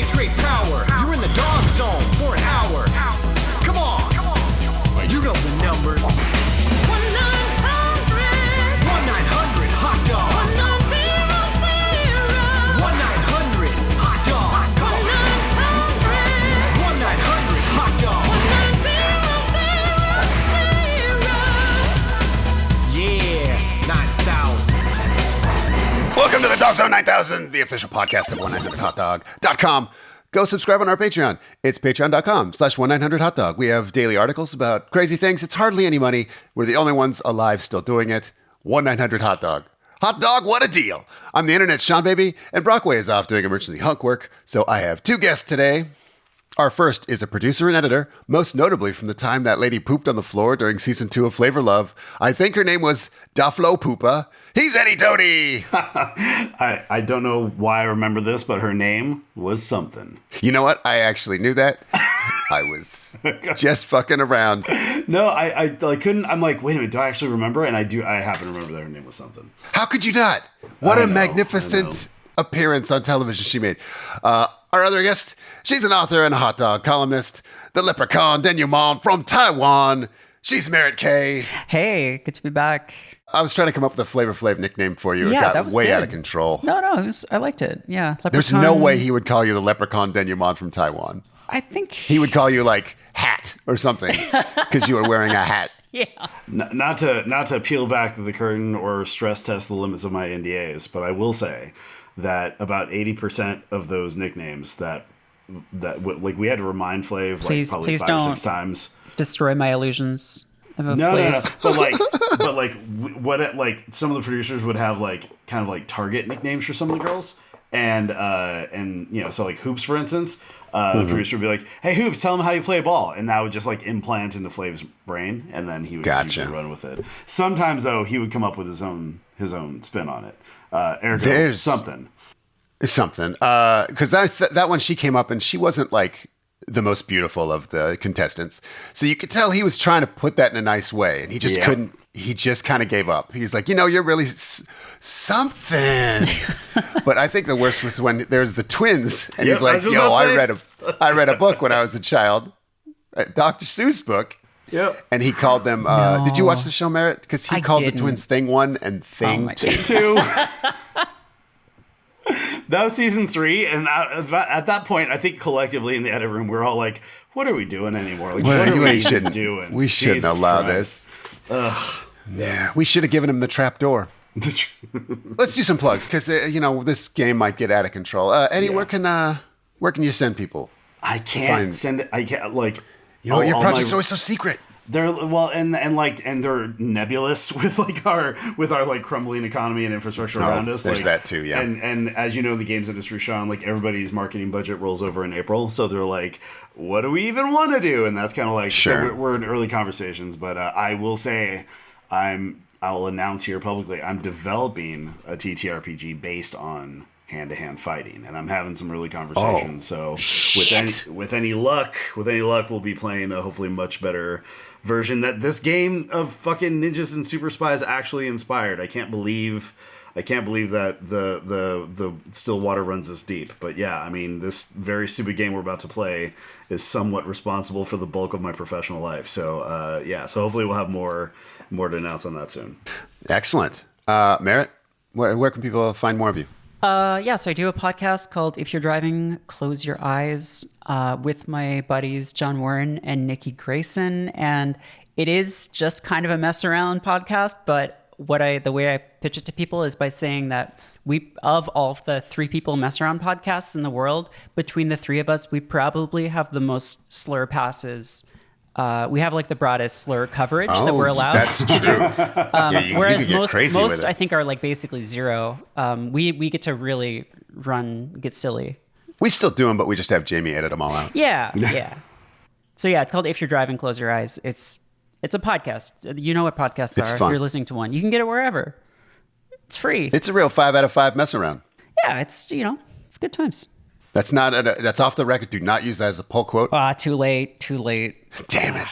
Concentrate power. You're in the dog zone for an hour. Come on. You know the number. 1-900 hot dog. 1-900 hot dog. 1-900 hot dog. Yeah, 9,000. Welcome to the Dogg Zone 9000, the official podcast of 1-900hotdog.com. Go subscribe on our Patreon. It's patreon.com/1900hotdog. We have daily articles about crazy things. It's hardly any money. We're the only ones alive still doing it. 1-900hotdog. Hot dog, what a deal. I'm the internet's Seanbaby, and Brockway is off doing emergency hunk work, so I have two guests today. Our first is a producer and editor, most notably from the time that lady pooped on the floor during season 2 of Flavor Love. I think her name was Daflo Poopa. He's Eddie Doty. I don't know why I remember this, but her name was something. You know what? I actually knew that. I was just fucking around. No, I couldn't. I'm like, wait a minute, do I actually remember? And I do. I happen to remember that her name was something. How could you not? What a magnificent appearance on television she made. Our other guest, she's an author and a hot dog columnist, the leprechaun denouement from Taiwan. She's Merritt K. Hey, good to be back. I was trying to come up with a Flavor Flav nickname for you. Yeah, it got that was way good. out of control. No, I liked it. Yeah. Leprechaun. There's no way he would call you the leprechaun denouement from Taiwan. I think He would call you like hat or something because you were wearing a hat. yeah. Not to peel back the curtain or stress test the limits of my NDAs, but I will say that about 80% of those nicknames that like we had to remind Flav Please probably 5 or 6 times. Destroy my illusions. No. But some of the producers would have kind of Target nicknames for some of the girls, and so like Hoops, for instance, the producer would be like, "Hey Hoops, tell him how you play a ball," and that would just implant into Flav's brain, and then he would usually run with it. Sometimes though, he would come up with his own spin on it. There's something. Because that one she came up and she wasn't like the most beautiful of the contestants. So you could tell he was trying to put that in a nice way and he just couldn't, he just kind of gave up. He's like, you're really something. But I think the worst was when there's the twins and he's like, I read a book when I was a child, a Dr. Seuss book. Yep. And he called them, did you watch the show, Merritt? Because he called the twins Thing 1 and Thing 2. That was season 3, and at that point, I think collectively in the edit room, we're all like, "What are we doing anymore? Like, what are we doing? We shouldn't allow this." Ugh. Yeah, we should have given him the trap door. Let's do some plugs because this game might get out of control. Eddie, where can you send people? I can't send it. I can't your project's always so secret. They're and they're nebulous with our crumbling economy and infrastructure around us. There's that too, yeah. And as you know, the games industry, Sean, everybody's marketing budget rolls over in April, so they're like, what do we even want to do? And that's kind of sure. So we're in early conversations, but I will say, I'll announce here publicly, I'm developing a TTRPG based on hand-to-hand fighting, and I'm having some early conversations. With any luck, we'll be playing a hopefully much better version that this game of fucking Ninjas and Super Spies actually inspired. I can't believe that the still water runs this deep. But yeah, I mean, this very stupid game we're about to play is somewhat responsible for the bulk of my professional life. So so hopefully we'll have more to announce on that soon. Excellent. Merritt, where can people find more of you? So I do a podcast called If You're Driving, Close Your Eyes with my buddies John Warren and Nikki Grayson. And it is just kind of a mess around podcast, but the way I pitch it to people is by saying that of all the 3 people mess around podcasts in the world, between the 3 of us, we probably have the most slur passes. We have the broadest slur coverage that we're allowed. That's true. Whereas you most I think are basically 0. We get to really get silly. We still do them, but we just have Jamie edit them all out. Yeah. So yeah, it's called If You're Driving, Close Your Eyes. It's a podcast. You know what podcasts are. Fun. If you're listening to one, you can get it wherever. It's free. It's a real 5 out of 5 mess around. Yeah, it's good times. That's that's off the record. Do not use that as a pull quote. Too late. Damn it.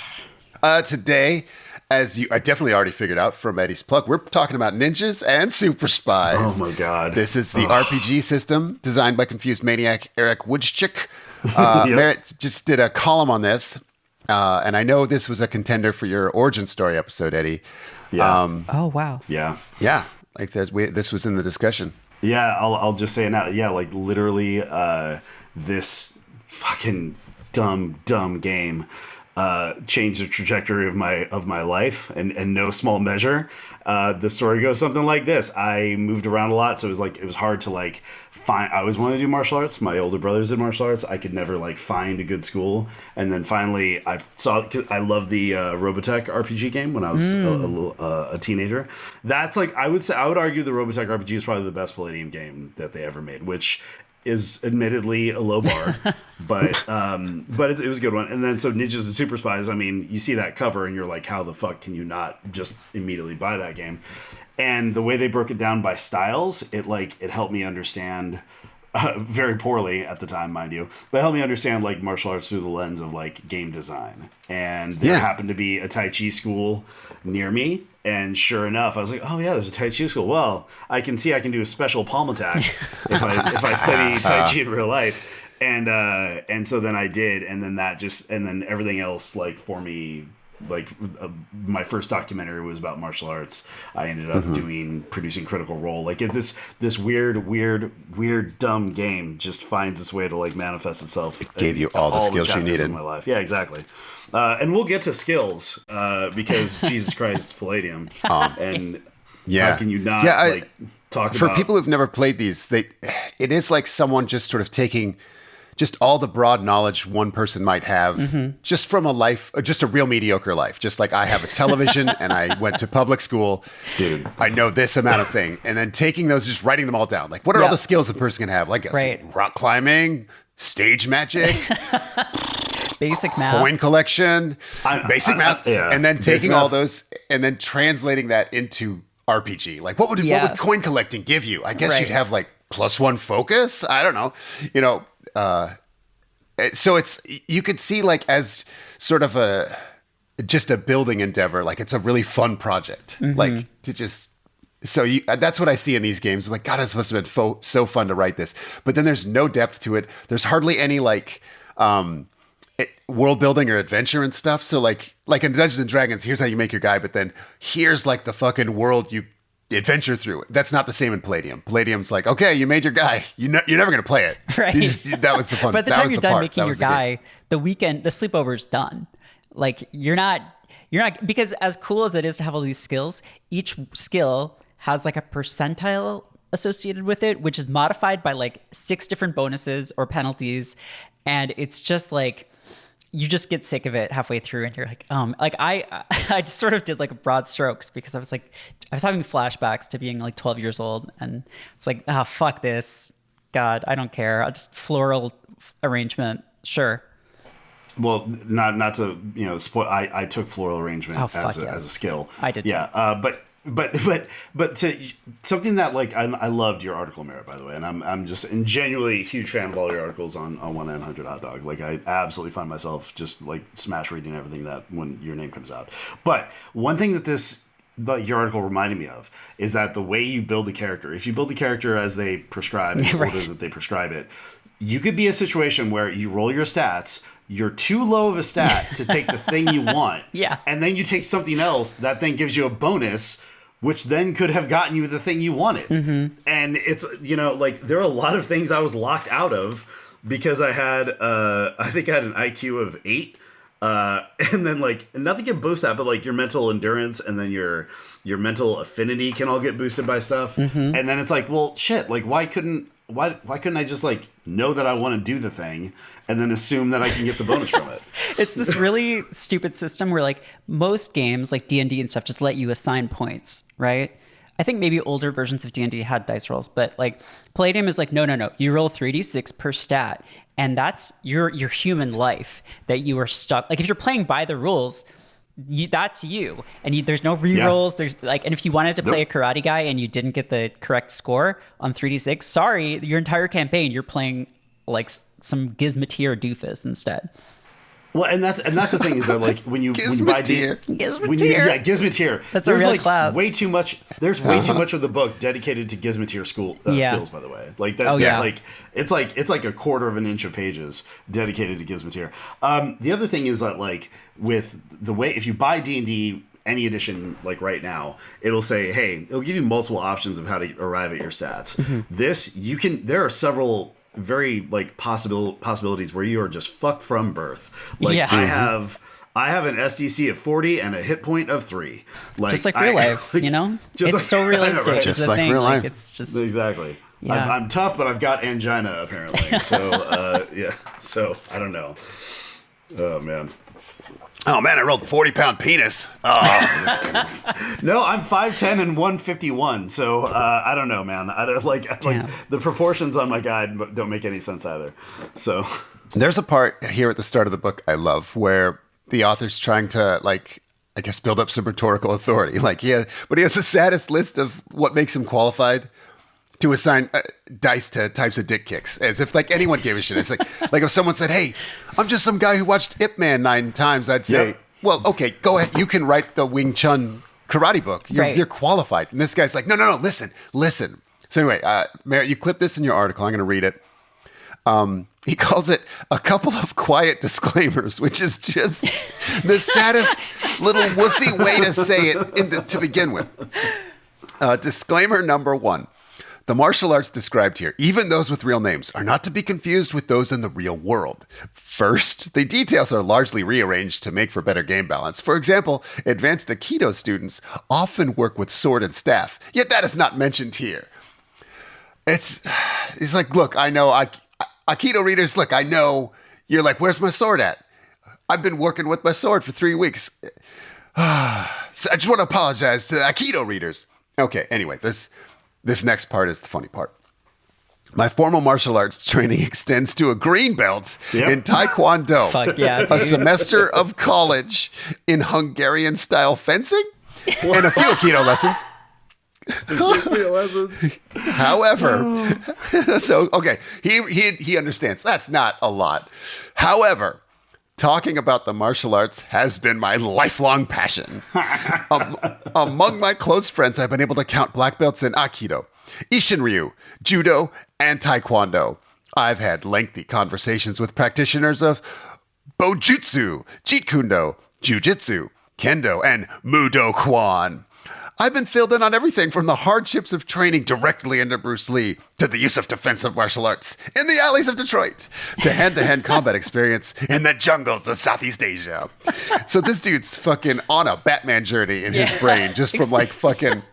Today, as I definitely already figured out from Eddie's plug, we're talking about Ninjas and Super Spies. Oh my God. This is the RPG system designed by confused maniac Eric Woodchick. Yep. Merritt just did a column on this, and I know this was a contender for your origin story episode, Eddie. Yeah. Oh, wow. Yeah. Yeah, like this was in the discussion. Yeah, I'll just say it now. Yeah, like literally, this fucking dumb game changed the trajectory of my life, and no small measure. The story goes something like this: I moved around a lot, so it was hard to like find. I always wanted to do martial arts. My older brothers did martial arts. I could never like find a good school, and then finally I saw. I loved the Robotech RPG game when I was a teenager. That's like I would argue the Robotech RPG is probably the best Palladium game that they ever made, which is admittedly a low bar, but it was a good one. And then so Ninjas and Super Spies, I mean, you see that cover and you're like, how the fuck can you not just immediately buy that game? And the way they broke it down by styles, it helped me understand very poorly at the time, mind you, but it helped me understand like martial arts through the lens of like game design. And there happened to be a Tai Chi school near me. And sure enough, I was like, oh yeah, there's a Tai Chi school. Well, I can see I can do a special palm attack if I study Tai Chi in real life. And so then I did, and then then everything else like for me, like my first documentary was about martial arts. I ended up producing Critical Role. Like if this weird dumb game just finds its way to like manifest itself. It gave you all the skills you needed in my life. Yeah, exactly. And we'll get to skills because Jesus Christ, it's Palladium. And how can you not talk for about... people who've never played these, it is like someone just sort of taking just all the broad knowledge one person might have just from a life, just a real mediocre life. Just like I have a television and I went to public school. Dude, I know this amount of thing. And then taking those, just writing them all down. Like what are all the skills a person can have? Like rock climbing, stage magic, basic math, coin collection, basic math, and then taking all those and then translating that into RPG. Like what would coin collecting give you? I guess you'd have like +1 focus. I don't know, so it's, you could see like as sort of just a building endeavor, like it's a really fun project, like to just, that's what I see in these games. I'm like, God, it must have been so fun to write this, but then there's no depth to it. There's hardly any like, world building or adventure and stuff. So like in Dungeons and Dragons, here's how you make your guy, but then here's like the fucking world you adventure through. That's not the same in Palladium. Palladium's like, okay, you made your guy. You're never going to play it. Right. That was the fun. By the time you're done making your guy, the sleepover's done. Like you're not, because as cool as it is to have all these skills, each skill has like a percentile associated with it, which is modified by like 6 different bonuses or penalties. And it's just like, you just get sick of it halfway through and you're like I just sort of did like broad strokes because I was having flashbacks to being like 12 years old and it's like, fuck this. God, I don't care. I'll just floral arrangement. Sure. Well, not to, spoil, I took floral arrangement as a skill. I did. Yeah. But to something that like I loved your article, Merritt, by the way, and I'm just genuinely a huge fan of all your articles on 1-900 Hot Dog. Like I absolutely find myself just like smash reading everything that when your name comes out. But one thing that your article reminded me of is that the way you build a character, if you build a character as they prescribe, in the order that they prescribe it, you could be a situation where you roll your stats. You're too low of a stat to take the thing you want. Yeah. And then you take something else that then gives you a bonus, which then could have gotten you the thing you wanted. And it's, like there are a lot of things I was locked out of because I had, I think I had an IQ of 8. And then like nothing can boost that, but like your mental endurance and then your mental affinity can all get boosted by stuff. And then it's like, well, shit, like why couldn't I just like know that I want to do the thing and then assume that I can get the bonus from it? It's this really stupid system where like most games like D&D and stuff just let you assign points, right? I think maybe older versions of D&D had dice rolls, but like Palladium is like, no. You roll 3d6 per stat. And that's your human life that you are stuck. Like if you're playing by the rules, that's you. And there's no rerolls. There's like, and if you wanted to play a karate guy and you didn't get the correct score on 3d6, sorry, your entire campaign, you're playing like some gizmoteer doofus instead. Well, and that's the thing is that like when you buy Gizmoteer. That's a real class. Way too much. There's way too much of the book dedicated to Gizmoteer skills. By the way, like that. It's like a quarter of an inch of pages dedicated to Gizmoteer. The other thing is that like with the way if you buy D&D any edition like right now, it'll say, hey, it'll give you multiple options of how to arrive at your stats. This there are several very like possibilities where you are just fucked from birth. Like I have an SDC of 40 and a hit point of 3. Like just like real life, you know? It's so realistic. Right? Just like real life. It's just exactly. Yeah. I'm tough, but I've got angina apparently. So yeah. So I don't know. Oh man, I rolled 40-pound penis. Oh, no, I'm 5'10" and 151. So I don't know, man. I don't like the proportions on my guide don't make any sense either. So there's a part here at the start of the book I love where the author's trying to like, I guess, build up some rhetorical authority. Like, but he has the saddest list of what makes him qualified to assign dice to types of dick kicks, as if like anyone gave a shit. It's like if someone said, "Hey, I'm just some guy who watched Ip Man 9 times," I'd say, "Well, okay, go ahead. You can write the Wing Chun karate book. You're qualified." And this guy's like, "No, listen." So anyway, Merritt, you clip this in your article. I'm going to read it. He calls it a couple of quiet disclaimers, which is just the saddest little wussy way to say it to begin with. Disclaimer number 1. The martial arts described here, even those with real names, are not to be confused with those in the real world. First, the details are largely rearranged to make for better game balance. For example, advanced Aikido students often work with sword and staff, yet that is not mentioned here. It's like, look, I know, Aikido readers, look, I know you're like, where's my sword at? I've been working with my sword for 3 weeks. So I just want to apologize to the Aikido readers. Okay, anyway, This next part is the funny part. My formal martial arts training extends to a green belt in Taekwondo, a semester of college in Hungarian-style fencing, and a few Aikido lessons. However, he understands that's not a lot. However, talking about the martial arts has been my lifelong passion. Among my close friends, I've been able to count black belts in Aikido, Ishinryu, Judo, and Taekwondo. I've had lengthy conversations with practitioners of Bojutsu, Jeet Kune, Jiu-Jitsu, Kendo, and Mudo Kwan. I've been filled in on everything from the hardships of training directly under Bruce Lee to the use of defensive martial arts in the alleys of Detroit to hand-to-hand combat experience in the jungles of Southeast Asia. So this dude's fucking on a Batman journey in his brain just from like fucking...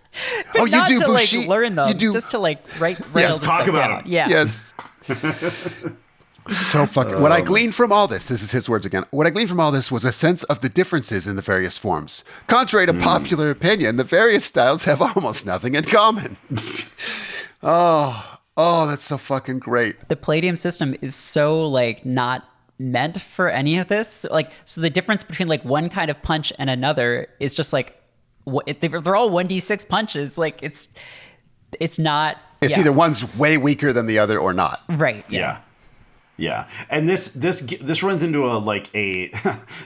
But you do Bushi. Like learn them, just to like write all the stuff down. Yeah. Yes. So fucking. What I gleaned from all this is his words again. What I gleaned from all this was a sense of the differences in the various forms. Contrary to popular opinion, the various styles have almost nothing in common. Oh, that's so fucking great. The Palladium system is so like not meant for any of this. Like, so the difference between like one kind of punch and another is just like they're all 1d6 punches. Like it's not. It's either one's way weaker than the other or not. Right. Yeah, and this runs into a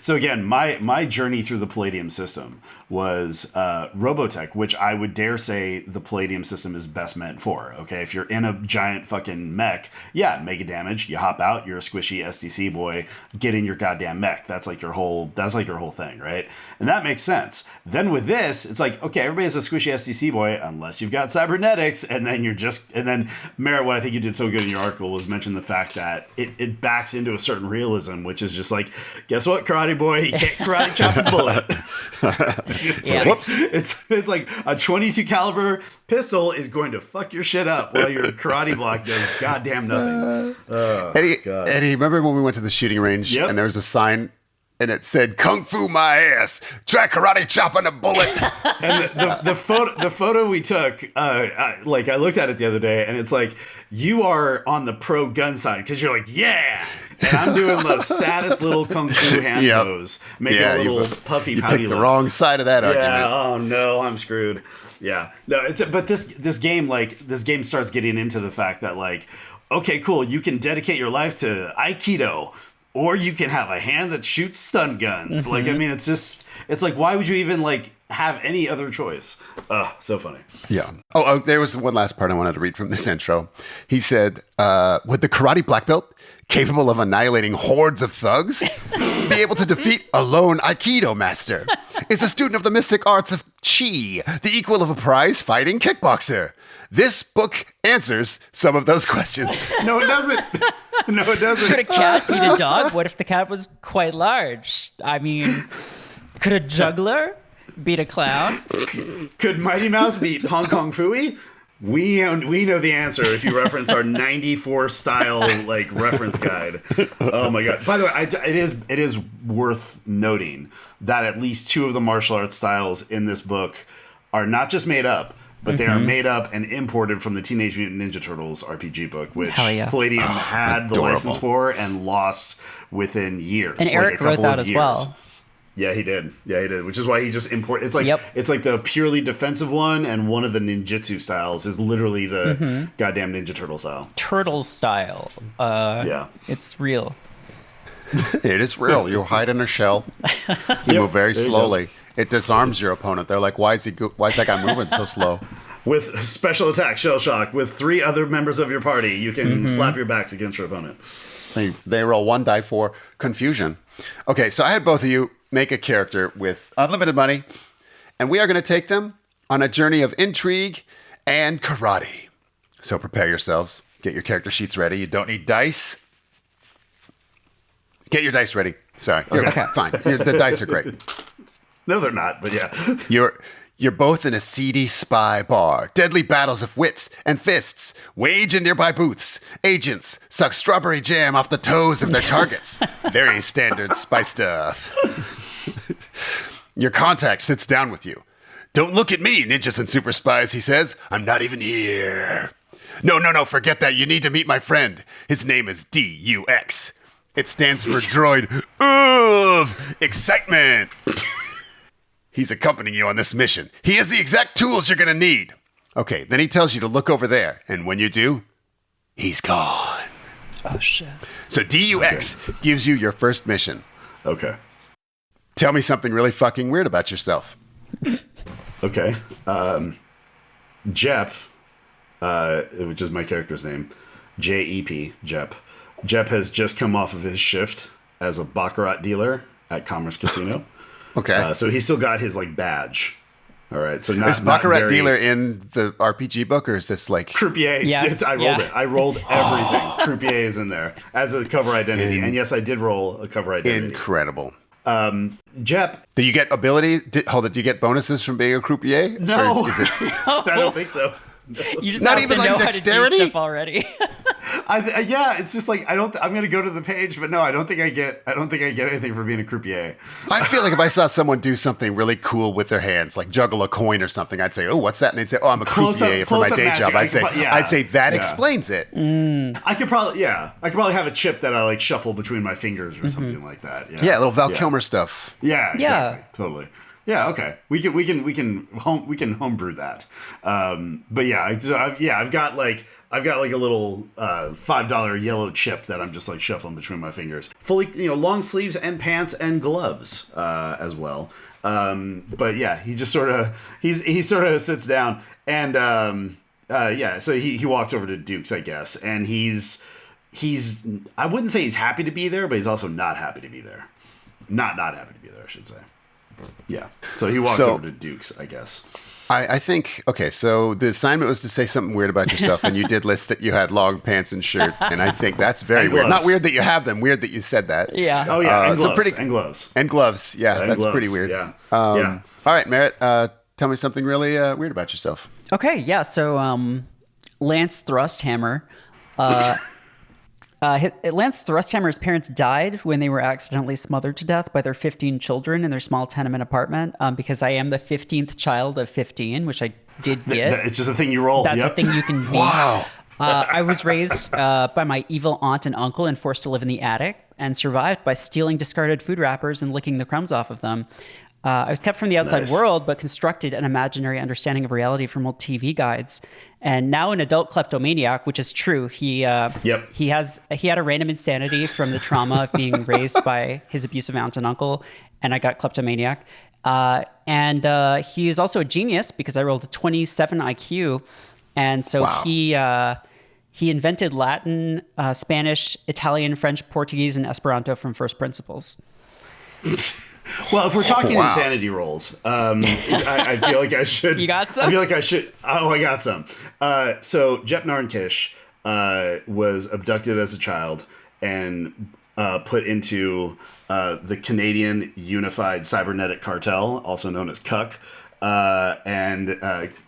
so again, my journey through the Palladium system was Robotech, which I would dare say the Palladium system is best meant for. Okay, if you're in a giant fucking mech, mega damage, you hop out, you're a squishy SDC boy, get in your goddamn mech. That's like your whole thing, right? And that makes sense. Then with this, it's like, okay, everybody has a squishy SDC boy unless you've got cybernetics, and then Merritt, what I think you did so good in your article was mention the fact that it backs into a certain realism, which is just like, guess what, karate boy, you can't karate chop a bullet. Whoops! It's like a 22 caliber pistol is going to fuck your shit up while your karate block does goddamn nothing. Eddie, remember when we went to the shooting range and there was a sign and it said "Kung Fu my ass, try karate chopping a bullet." And the photo we took, I looked at it the other day, and it's like you are on the pro gun side because you're like, yeah. And I'm doing the saddest little kung fu hand pose, making a little puffy pouty. You picked the wrong side of that argument. Oh no, I'm screwed. Yeah, no, but this game starts getting into the fact that like, okay, cool, you can dedicate your life to Aikido, or you can have a hand that shoots stun guns. Like, I mean, it's like, why would you even like have any other choice? So funny. Yeah. Oh, there was one last part I wanted to read from this intro. He said, would the karate black belt, capable of annihilating hordes of thugs, be able to defeat a lone Aikido master? Is a student of the mystic arts of Chi the equal of a prize fighting kickboxer? This book answers some of those questions. No, it doesn't. No, it doesn't. Could a cat beat a dog? What if the cat was quite large? I mean, could a juggler beat a clown? Could Mighty Mouse beat Hong Kong Phooey? We know the answer if you reference our 94 style like reference guide. Oh my god. By the way, it is worth noting that at least 2 of the martial arts styles in this book are not just made up, but they are made up and imported from the Teenage Mutant Ninja Turtles RPG book, which Palladium had the license for and lost within years. And Eric wrote that as well. Yeah, he did. Which is why he just imported. It's like it's like the purely defensive one, and one of the ninjutsu styles is literally the goddamn Ninja Turtle style. Turtle style. Yeah, it's real. It is real. You hide in a shell. You move very slowly. It disarms your opponent. They're like, why is that guy moving so slow? With special attack, shell shock, with 3 other members of your party, you can slap your backs against your opponent. They roll 1 die for confusion. Okay, so I had both of you make a character with unlimited money, and we are going to take them on a journey of intrigue and karate. So prepare yourselves. Get your character sheets ready. You don't need dice. Get your dice ready. Sorry. Okay. Fine. The dice are great. No, they're not, but yeah. You're both in a seedy spy bar. Deadly battles of wits and fists wage in nearby booths. Agents suck strawberry jam off the toes of their targets. Very standard spy stuff. Your contact sits down with you. Don't look at me, Ninjas and Super Spies, he says. I'm not even here. No, forget that. You need to meet my friend. His name is DUX. It stands for Droid of Excitement. He's accompanying you on this mission. He has the exact tools you're going to need. Okay, then he tells you to look over there. And when you do, he's gone. Oh, shit. So DUX gives you your first mission. Okay. Tell me something really fucking weird about yourself. Okay. Jep, which is my character's name, Jep, Jep. Jep has just come off of his shift as a baccarat dealer at Commerce Casino. Okay. So he's still got his like badge. All right. So is baccarat dealer in the RPG book, or is this like croupier? Yeah. I rolled it. I rolled everything. Croupier is in there as a cover identity, and yes, I did roll a cover identity. Incredible. Jep. Do you get ability? Do you get bonuses from being a croupier? No. Or is it... I don't think so. You just not have even to like know dexterity how to do stuff already. Yeah, it's just like I'm gonna go to the page, but no, I don't think I get anything for being a croupier. I feel like if I saw someone do something really cool with their hands, like juggle a coin or something, I'd say, "Oh, what's that?" And they'd say, "Oh, I'm a croupier for my day job." I'd say that explains it. I could probably have a chip that I like shuffle between my fingers or something like that. Yeah, little Val Kilmer stuff. Yeah, exactly, totally. Yeah, okay. We can homebrew that. But yeah, I've got like a little $5 yellow chip that I'm just like shuffling between my fingers. Fully, long sleeves and pants and gloves as well. But yeah, he just sort of sits down and so he walks over to Duke's, I guess, and he's I wouldn't say he's happy to be there, but he's also not happy to be there. Not happy to be there, I should say. Yeah. So he walks over to Duke's, I guess. I think, okay, so the assignment was to say something weird about yourself, and you did list that you had long pants and shirt, and I think that's very weird. Not weird that you have them, weird that you said that. Yeah. Oh, yeah, and gloves. And gloves, yeah, that's gloves, pretty weird. Yeah. All right, Merritt, tell me something really weird about yourself. Okay, yeah, so Lance Thrusthammer... Lance Thrusthammer's parents died when they were accidentally smothered to death by their 15 children in their small tenement apartment. Because I am the 15th child of 15, which I did get. It's just a thing you roll. That's a thing you can be. Wow. I was raised by my evil aunt and uncle and forced to live in the attic, and survived by stealing discarded food wrappers and licking the crumbs off of them. I was kept from the outside Nice. world, but constructed an imaginary understanding of reality from old TV guides. And now an adult kleptomaniac, which is true. He had a random insanity from the trauma of being raised by his abusive aunt and uncle, and I got kleptomaniac. And he is also a genius because I rolled a 27 IQ, and so he invented Latin, Spanish, Italian, French, Portuguese, and Esperanto from first principles. Well, if we're talking insanity rolls, I feel like I should. You got some? I feel like I should. Oh, I got some. So Jep Narnkish was abducted as a child and put into the Canadian Unified Cybernetic Cartel, also known as CUC, and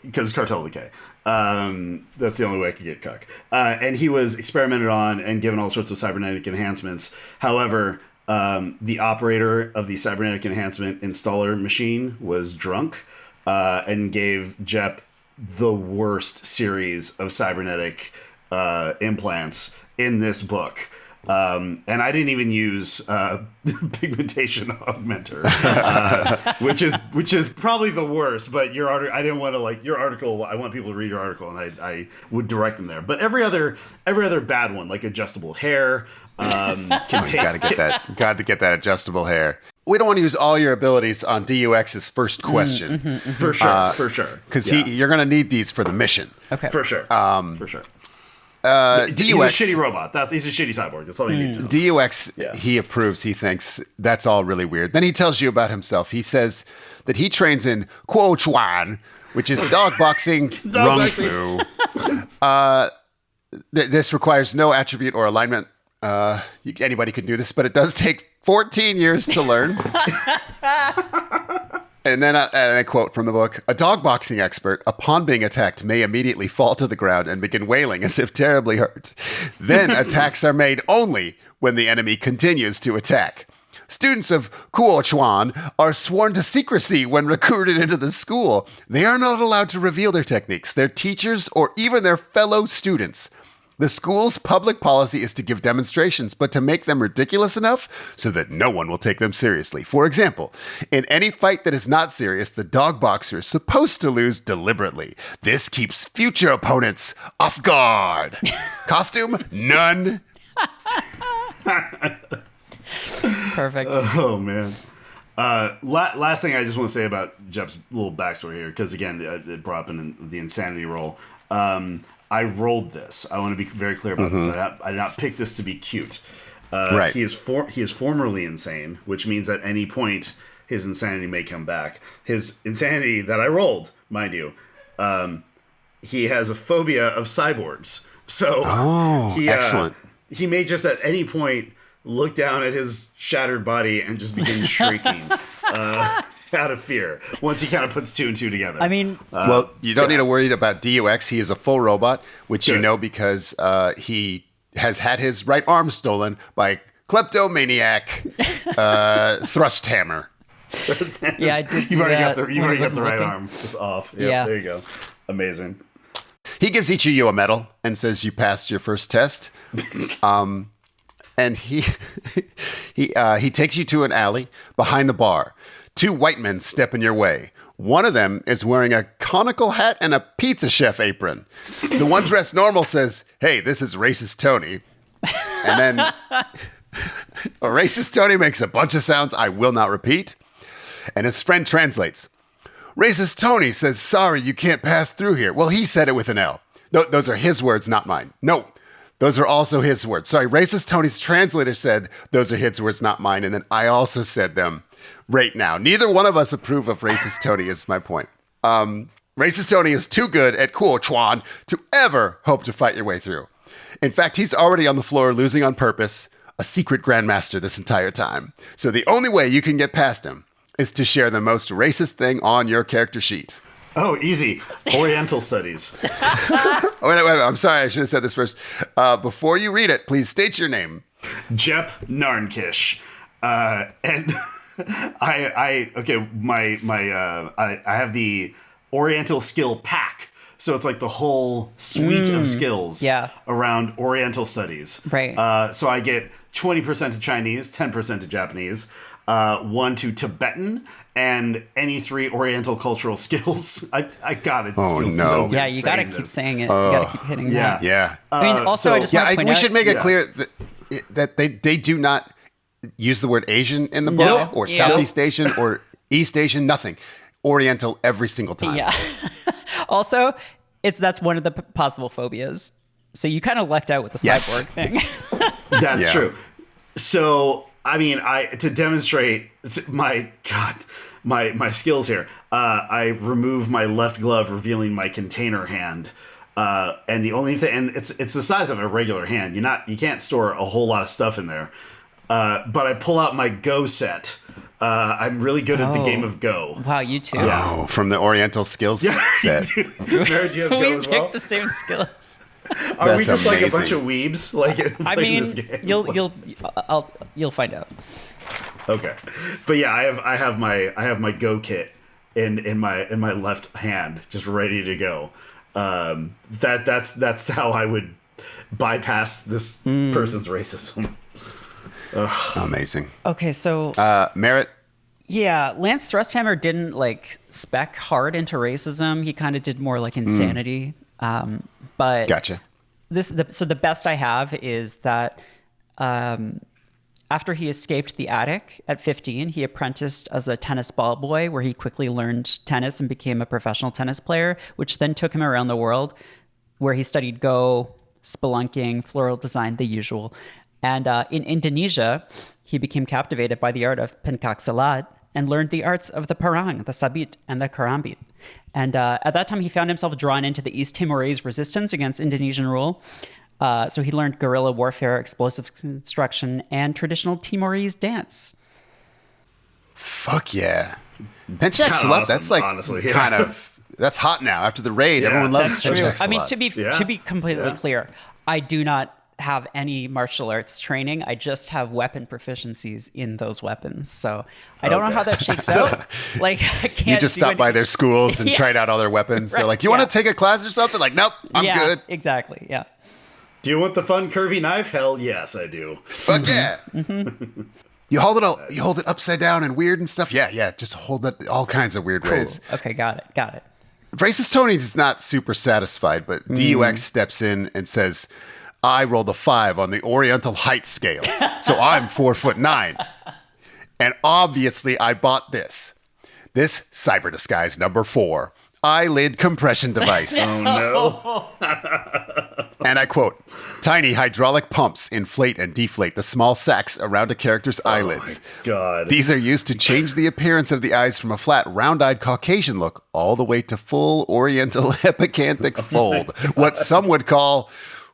because it's Cartel of the K. That's the only way I could get CUC. And he was experimented on and given all sorts of cybernetic enhancements. However, the operator of the cybernetic enhancement installer machine was drunk and gave Jep the worst series of cybernetic implants in this book. And I didn't even use pigmentation augmenter, which is probably the worst. But your article, I didn't want to your article. I want people to read your article, and I would direct them there. But every other bad one, like adjustable hair, Got to get that adjustable hair. We don't want to use all your abilities on DUX's first question. For sure. Because you're going to need these for the mission. Okay. For sure. For sure. DUX, he's a shitty robot. He's a shitty cyborg. That's all you need to know. DUX, he approves. He thinks that's all really weird. Then he tells you about himself. He says that he trains in Kuo Chuan, which is dog boxing rung fu. This requires no attribute or alignment. Anybody could do this, but it does take 14 years to learn. And then I quote from the book, a dog boxing expert, upon being attacked, may immediately fall to the ground and begin wailing as if terribly hurt. Then attacks are made only when the enemy continues to attack. Students of Kuo Chuan are sworn to secrecy when recruited into the school. They are not allowed to reveal their techniques, their teachers, or even their fellow students. The school's public policy is to give demonstrations, but to make them ridiculous enough so that no one will take them seriously. For example, in any fight that is not serious, the dog boxer is supposed to lose deliberately. This keeps future opponents off guard. Costume? None. Perfect. Oh, man. Last thing I just want to say about Jep's little backstory here, because again, it brought up in the insanity roll. I rolled this. I want to be very clear about this. I did not pick this to be cute. Right. He is formerly insane, which means at any point his insanity may come back. His insanity that I rolled, mind you, he has a phobia of cyborgs. So excellent. He may just at any point look down at his shattered body and just begin shrieking. Out of fear once he kind of puts two and two together. I mean, well, you don't need to worry about DUX. He is a full robot, which you know because he has had his right arm stolen by kleptomaniac Thrust Hammer. Yeah, I did. You've already got the right arm just off. Yep, Yeah, there you go. Amazing. He gives each of you a medal and says you passed your first test. And he takes you to an alley behind the bar. Two white men step in your way. One of them is wearing a conical hat and a pizza chef apron. The one dressed normal says, "Hey, this is Racist Tony." And then Racist Tony makes a bunch of sounds I will not repeat. And his friend translates. Racist Tony says, "Sorry, you can't pass through here." Well, he said it with an L. Those are his words, not mine. No, those are also his words. Sorry, Racist Tony's translator said those are his words, not mine. And then I also said them right now. Neither one of us approve of Racist Tony is my point. Racist Tony is too good at Kuo Chuan to ever hope to fight your way through. In fact, he's already on the floor losing on purpose, a secret grandmaster this entire time. So the only way you can get past him is to share the most racist thing on your character sheet. Oh, easy. Oriental studies. Wait, I'm sorry. I should have said this first. Before you read it, please state your name. Jep Narnkish. And I have the Oriental skill pack. So it's like the whole suite of skills around Oriental studies. Right. So I get 20% to Chinese, 10% to Japanese. 1 to Tibetan, and any 3 Oriental cultural skills. I got it. Oh, feels no. so good Yeah, you got to saying keep this. saying it. You got to keep hitting that. Yeah. I mean, also, I just want to point we out, should make it Yeah. clear that they do not use the word Asian in the book Nope. or Yeah. Southeast Asian or East Asian, nothing. Oriental every single time. Yeah. Also, that's one of the possible phobias. So you kind of lucked out with the Yes. cyborg thing. That's Yeah. true. So, I mean, to demonstrate my skills here, I remove my left glove, revealing my container hand. And the only thing, and it's the size of a regular hand. You can't store a whole lot of stuff in there. But I pull out my Go set. I'm really good at the game of Go. Wow, you too. Oh, from the Oriental skills set. Merritt, do you have We Go as picked well? the same skills. Are we That's just like a amazing. bunch of weebs like I playing mean, this game? you'll find out. Okay, but yeah, I have my Go kit in my left hand, just ready to go. That's how I would bypass this person's racism. Amazing. Okay, so Merritt, yeah, Lance Thrusthammer didn't like spec hard into racism. He kind of did more like insanity. But gotcha. So the best I have is that after he escaped the attic at 15, he apprenticed as a tennis ball boy, where he quickly learned tennis and became a professional tennis player, which then took him around the world, where he studied Go, spelunking, floral design, the usual. And in Indonesia, he became captivated by the art of pencaksilat and learned the arts of the parang, the sabit, and the karambit. And at that time, he found himself drawn into the East Timorese resistance against Indonesian rule. So he learned guerrilla warfare, explosive construction, and traditional Timorese dance. Fuck yeah. Penchak Kinda Salat, awesome, that's like honestly, yeah. kind of, that's hot now. After the raid, Yeah, everyone loves that's Penchak I mean, Salat. to be completely Yeah. clear, I do not have any martial arts training. I just have weapon proficiencies in those weapons. So I don't know how that shakes out. Like, I can't. You just do stopped by anything. their schools and Yeah. tried out all their weapons. They're Right, like, you yeah. want to take a class or something? Like, nope, I'm Yeah, good. exactly. Yeah. Do you want the fun curvy knife? Hell yes, I do. Fuck yeah. You hold it upside down and weird and stuff. Yeah. Just hold it all kinds of weird ways. Okay, got it. Racist Tony is not super satisfied, but DUX steps in and says, I rolled a 5 on the Oriental height scale, so I'm 4'9". And obviously I bought this. This cyber disguise number 4, eyelid compression device. Oh no. And I quote, tiny hydraulic pumps inflate and deflate the small sacs around a character's eyelids. God. These are used to change the appearance of the eyes from a flat, round-eyed Caucasian look all the way to full Oriental epicanthic fold. What some would call,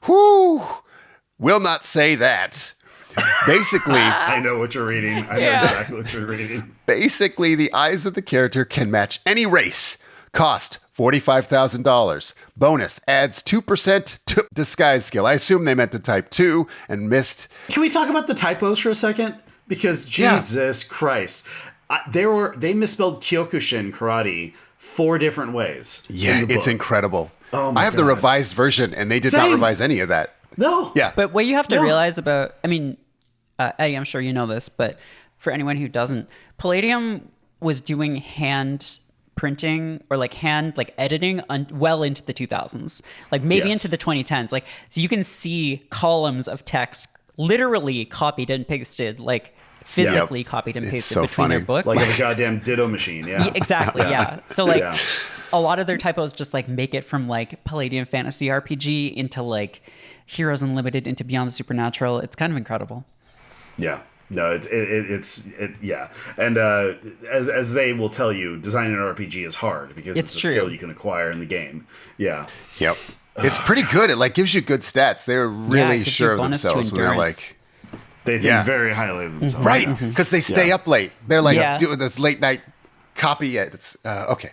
will not say that. Basically, I know what you're reading. I know Yeah. exactly what you're reading. basically, the eyes of the character can match any race. Cost $45,000. Bonus adds 2% to disguise skill. I assume they meant to type 2 and missed. Can we talk about the typos for a second? Because Yeah. Jesus Christ, they misspelled Kyokushin karate 4 different ways. Yeah, in the it's book. incredible. Oh my I have the God. revised version, and they did not Same. revise any of that. No. Yeah. But what you have to No. realize about, I mean, Eddie, I'm sure you know this, but for anyone who doesn't, Palladium was doing hand printing or like hand like editing well into the 2000s, like maybe Yes. into the 2010s. Like, so you can see columns of text literally copied and pasted, like physically copied and It's pasted so between their funny. books. Like a goddamn ditto machine. Yeah. Yeah, exactly. Yeah. So like Yeah. a lot of their typos just like make it from like Palladium Fantasy RPG into like Heroes Unlimited into Beyond the Supernatural. It's kind of incredible. Yeah. No, it's yeah. And as they will tell you, designing an RPG is hard because It's it's a true. skill you can acquire in the game. Yeah. Yep. It's pretty good. It like gives you good stats. They're it really gives you sure of bonus to themselves when they're endurance. like, They think Yeah. very highly of themselves. right, because they stay Yeah. up late. They're like Yeah. doing this late night copy. It's okay.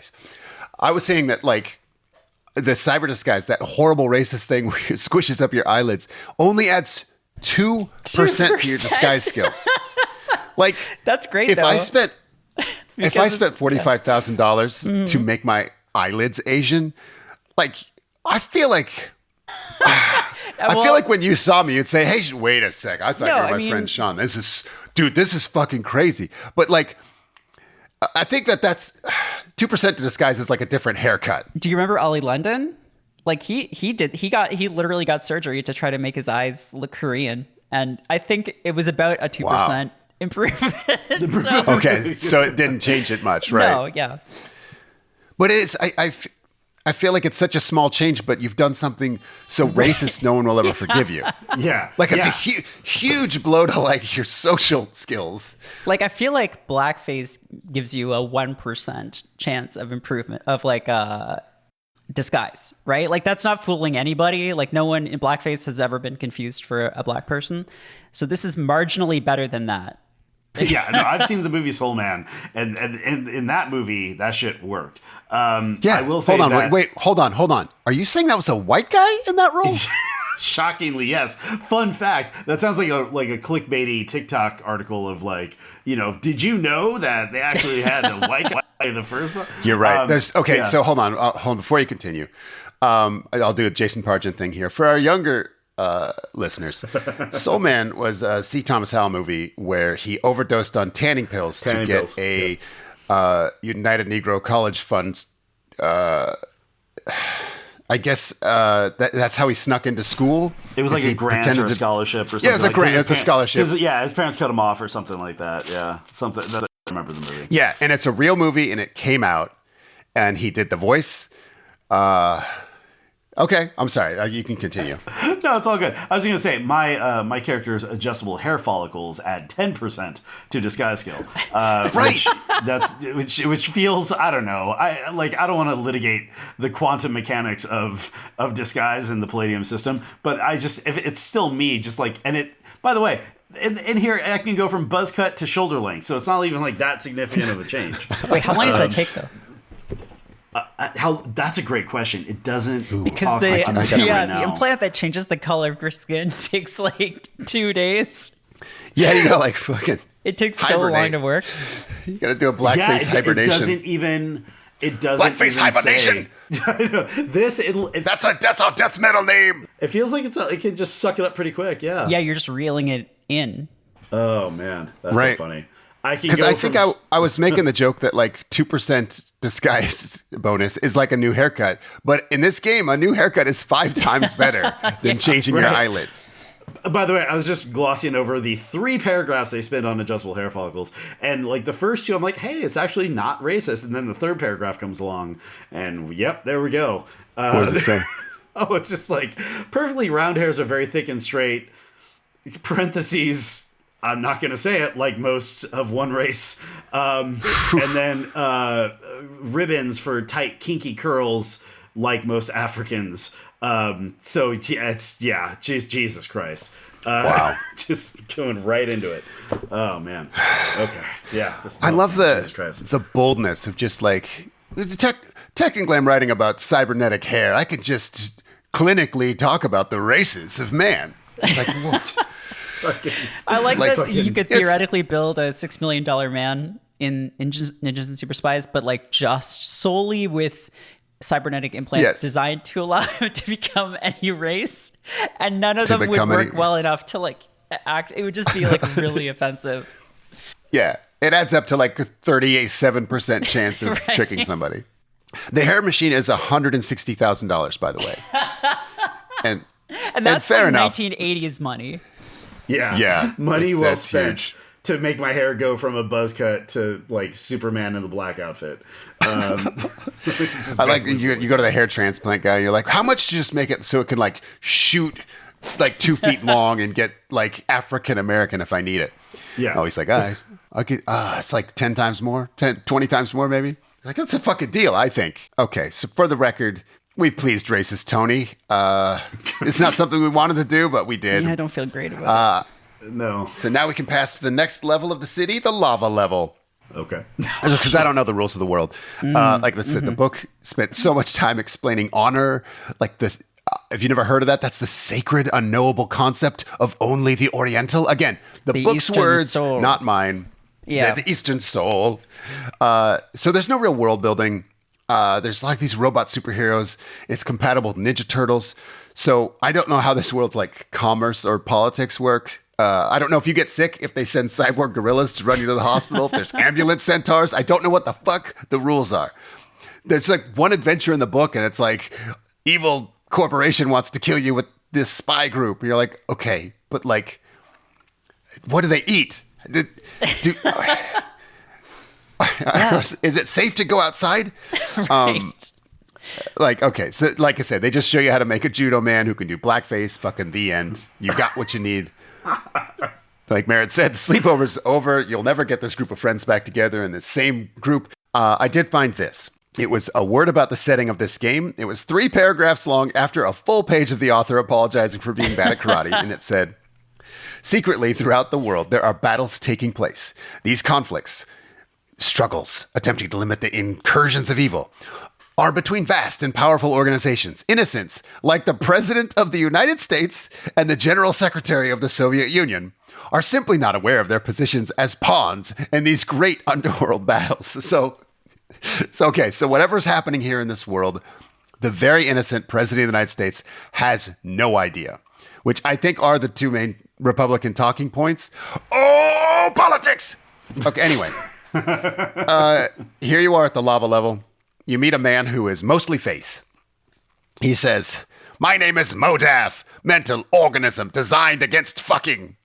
I was saying that like the cyber disguise, that horrible racist thing where it squishes up your eyelids, only adds 2% to your 2%. disguise skill. Like That's great, If I though. spent Because spent $45,000 to make my eyelids Asian, like I feel like I feel like when you saw me, you'd say, "Hey, wait a sec. I thought No, you were I my mean- friend Sean. This is fucking crazy." But like, I think that's 2% to disguise is like a different haircut. Do you remember Ollie London? Like he literally got surgery to try to make his eyes look Korean, and I think it was about a 2% improvement. So, Okay, so it didn't change it much, right? no, yeah. But it is. I feel like it's such a small change, but you've done something so racist, no one will ever forgive you. Yeah. Like it's yeah. a huge blow to like your social skills. Like I feel like blackface gives you a 1% chance of improvement of like disguise, right? Like that's not fooling anybody. Like no one in blackface has ever been confused for a black person. So this is marginally better than that. Yeah, no, I've seen the movie Soul Man, and in that movie, that shit worked. Yeah. I will say hold on, that, wait, hold on. Are you saying that was a white guy in that role? shockingly, yes. Fun fact: that sounds like a clickbaity TikTok article of like, did you know that they actually had a white guy in the first one? You're right. Yeah. So hold on before you continue. I'll do a Jason Pargin thing here for our younger listeners. Soul Man was a C. Thomas Howell movie where he overdosed on tanning pills to get a United Negro College Fund. I guess that's how he snuck into school. It was like a grant or a scholarship or something. Yeah, it was a grant. It's a scholarship. Yeah, his parents cut him off or something like that. Yeah, something. I remember the movie. Yeah, and it's a real movie, and it came out, and he did the voice. Okay, I'm sorry. You can continue. No, it's all good. I was going to say my character's adjustable hair follicles add 10% to disguise skill. Right. Which feels, I don't know. I don't want to litigate the quantum mechanics of disguise in the Palladium system, but if it's still me, just like, and it. By the way, in here I can go from buzz cut to shoulder length, so it's not even like that significant of a change. Wait, how long does that take though? That's a great question. It doesn't Because the implant that changes the color of your skin takes like 2 days. Yeah, you got like fucking. It takes hibernate. so long to work. You got to do a blackface hibernation. It doesn't Blackface hibernation. That's a death metal name. It feels like it can just suck it up pretty quick. Yeah. Yeah, you're just reeling it in. Oh man, that's Right. so funny. Because I think I was making the joke that like 2% disguise bonus is like a new haircut, but in this game, a new haircut is 5 times better than changing your eyelids. By the way, I was just glossing over the 3 paragraphs they spend on adjustable hair follicles, and like the first 2, I'm like, hey, it's actually not racist, and then the 3rd paragraph comes along, and yep, there we go. What does it say? Oh, it's just like perfectly round hairs are very thick and straight. Parentheses. I'm not going to say it like most of one race. And then ribbons for tight, kinky curls like most Africans. So, yeah, Jesus Christ. Wow. Just going right into it. Oh, man. Okay. Yeah. I love Jesus Christ. the boldness of just like, technically I'm writing about cybernetic hair. I could just clinically talk about the races of man. It's like, what? I like Like that fucking- you could it's- theoretically build a $6 million man in Ninjas and Super Spies, but like just solely with cybernetic implants Yes. designed to allow him to become any race, and none of To them would become any work well race. enough to like act. It would just be like really offensive. Yeah, it adds up to like a 37% chance of Right. tricking somebody. The hair machine is $160,000, by the way. And that's fair like enough. 1980s money. Yeah. Money well That's spent. huge. To make my hair go from a buzz cut to like Superman in the black outfit. I like you go to the hair transplant guy. You're like, how much to just make it so it can like shoot like 2 feet long and get like African American if I need it. Yeah. Oh, he's like, I could. It's like 10 times more, 20 times more, maybe. He's like, that's a fucking deal, I think. Okay, so for the record, we pleased racist Tony. It's not something we wanted to do, but we did. Yeah, I don't feel great about it. No. So now we can pass to the next level of the city, the lava level. Okay. Because I don't know the rules of the world. Like I said, the book spent so much time explaining honor. Like the, if you never heard of that, that's the sacred, unknowable concept of only the Oriental. Again, the book's Eastern words, soul. not mine. Yeah. The Eastern soul. So there's no real world building. There's like these robot superheroes. It's compatible with Ninja Turtles. So I don't know how this world's like commerce or politics work. I don't know if you get sick, if they send cyborg gorillas to run you to the hospital, if there's ambulance centaurs. I don't know what the fuck the rules are. There's like one adventure in the book, and it's like evil corporation wants to kill you with this spy group. And you're like, okay, but like, what do they eat? Is it safe to go outside? Right. Like, okay, so like I said, they just show you how to make a judo man who can do blackface. Fucking the end. You got what you need. Like Merritt said, the sleepover's over. You'll never get this group of friends back together in the same group. I did find this. It was a word about the setting of this game. It was 3 paragraphs long after a full page of the author apologizing for being bad at karate. And it said, secretly throughout the world, there are battles taking place. These conflicts, struggles, attempting to limit the incursions of evil, are between vast and powerful organizations. Innocents, like the President of the United States and the General Secretary of the Soviet Union, are simply not aware of their positions as pawns in these great underworld battles. So whatever's happening here in this world, the very innocent President of the United States has no idea, which I think are the 2 main Republican talking points. Oh, politics! Okay, anyway. Here you are at the lava level. You meet a man who is mostly face. He says, "My name is Modaf, mental organism designed against fucking."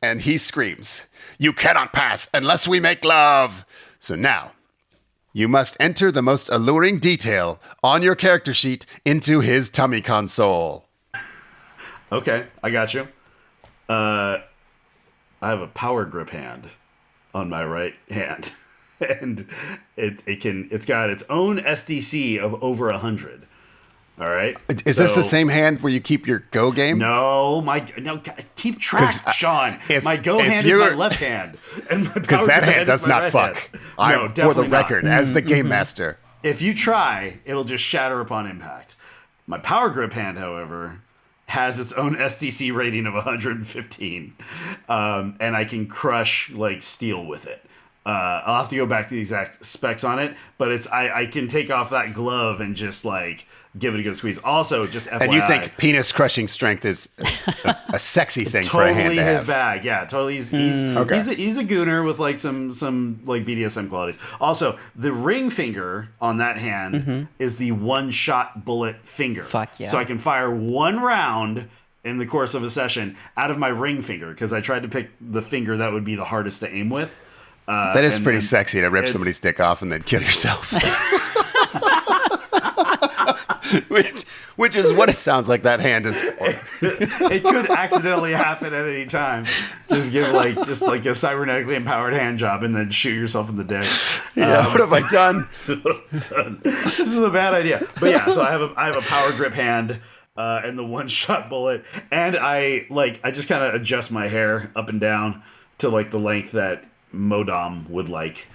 And he screams, "You cannot pass unless we make love." So now, you must enter the most alluring detail on your character sheet into his tummy console. Okay, I got you. I have a power grip hand on my right hand. And it's got its own SDC of over 100. All right. Is this the same hand where you keep your Go game? No, keep track, Sean. My Go hand is my left hand, and because that hand does not fuck. No, definitely for the record, not. as the game master. If you try, it'll just shatter upon impact. My power grip hand, however, has its own SDC rating of 115, and I can crush like steel with it. I'll have to go back to the exact specs on it, but I can take off that glove and just like give it a good squeeze. Also, just FYI, and you think penis crushing strength is a sexy thing for a hand to have? Totally his bag, yeah. Totally, he's a gooner with like some like BDSM qualities. Also, the ring finger on that hand is the 1-shot bullet finger. Fuck yeah! So I can fire 1 round in the course of a session out of my ring finger because I tried to pick the finger that would be the hardest to aim with. That is pretty sexy to rip somebody's dick off and then kill yourself. which is what it sounds like that hand is for. It could accidentally happen at any time. Just give like a cybernetically empowered hand job and then shoot yourself in the dick. Yeah, what have I done? This is a bad idea. But yeah, so I have a power grip hand and the 1-shot bullet, and I just kind of adjust my hair up and down to like the length that Modom would like.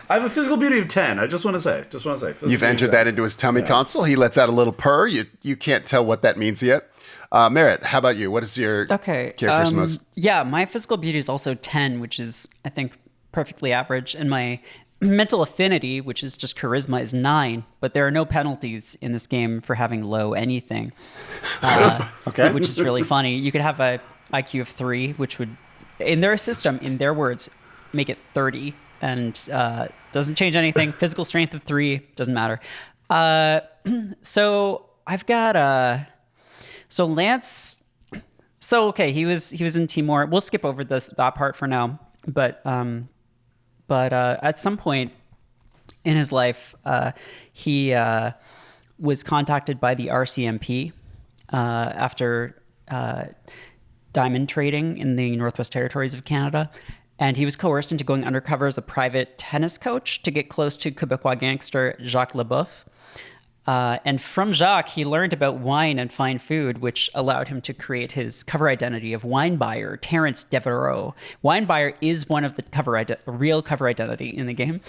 I have a physical beauty of 10. I just want to say. You've entered that into his tummy console. He lets out a little purr. You can't tell what that means yet. Merritt, how about you? What is your character's most? Yeah, my physical beauty is also 10, which is, I think, perfectly average. And my mental affinity, which is just charisma, is 9. But there are no penalties in this game for having low anything. Okay. Which is really funny. You could have a IQ of 3, which would, in their system, in their words, make it 30, and doesn't change anything. Physical strength of 3 doesn't matter. So I've got so Lance. So okay, he was in Timor. We'll skip over that part for now. But at some point in his life, he was contacted by the RCMP after diamond trading in the Northwest Territories of Canada. And he was coerced into going undercover as a private tennis coach to get close to Quebecois gangster Jacques Leboeuf. And from Jacques, he learned about wine and fine food, which allowed him to create his cover identity of wine buyer, Terence Devereaux. Wine buyer is one of the real cover identity in the game.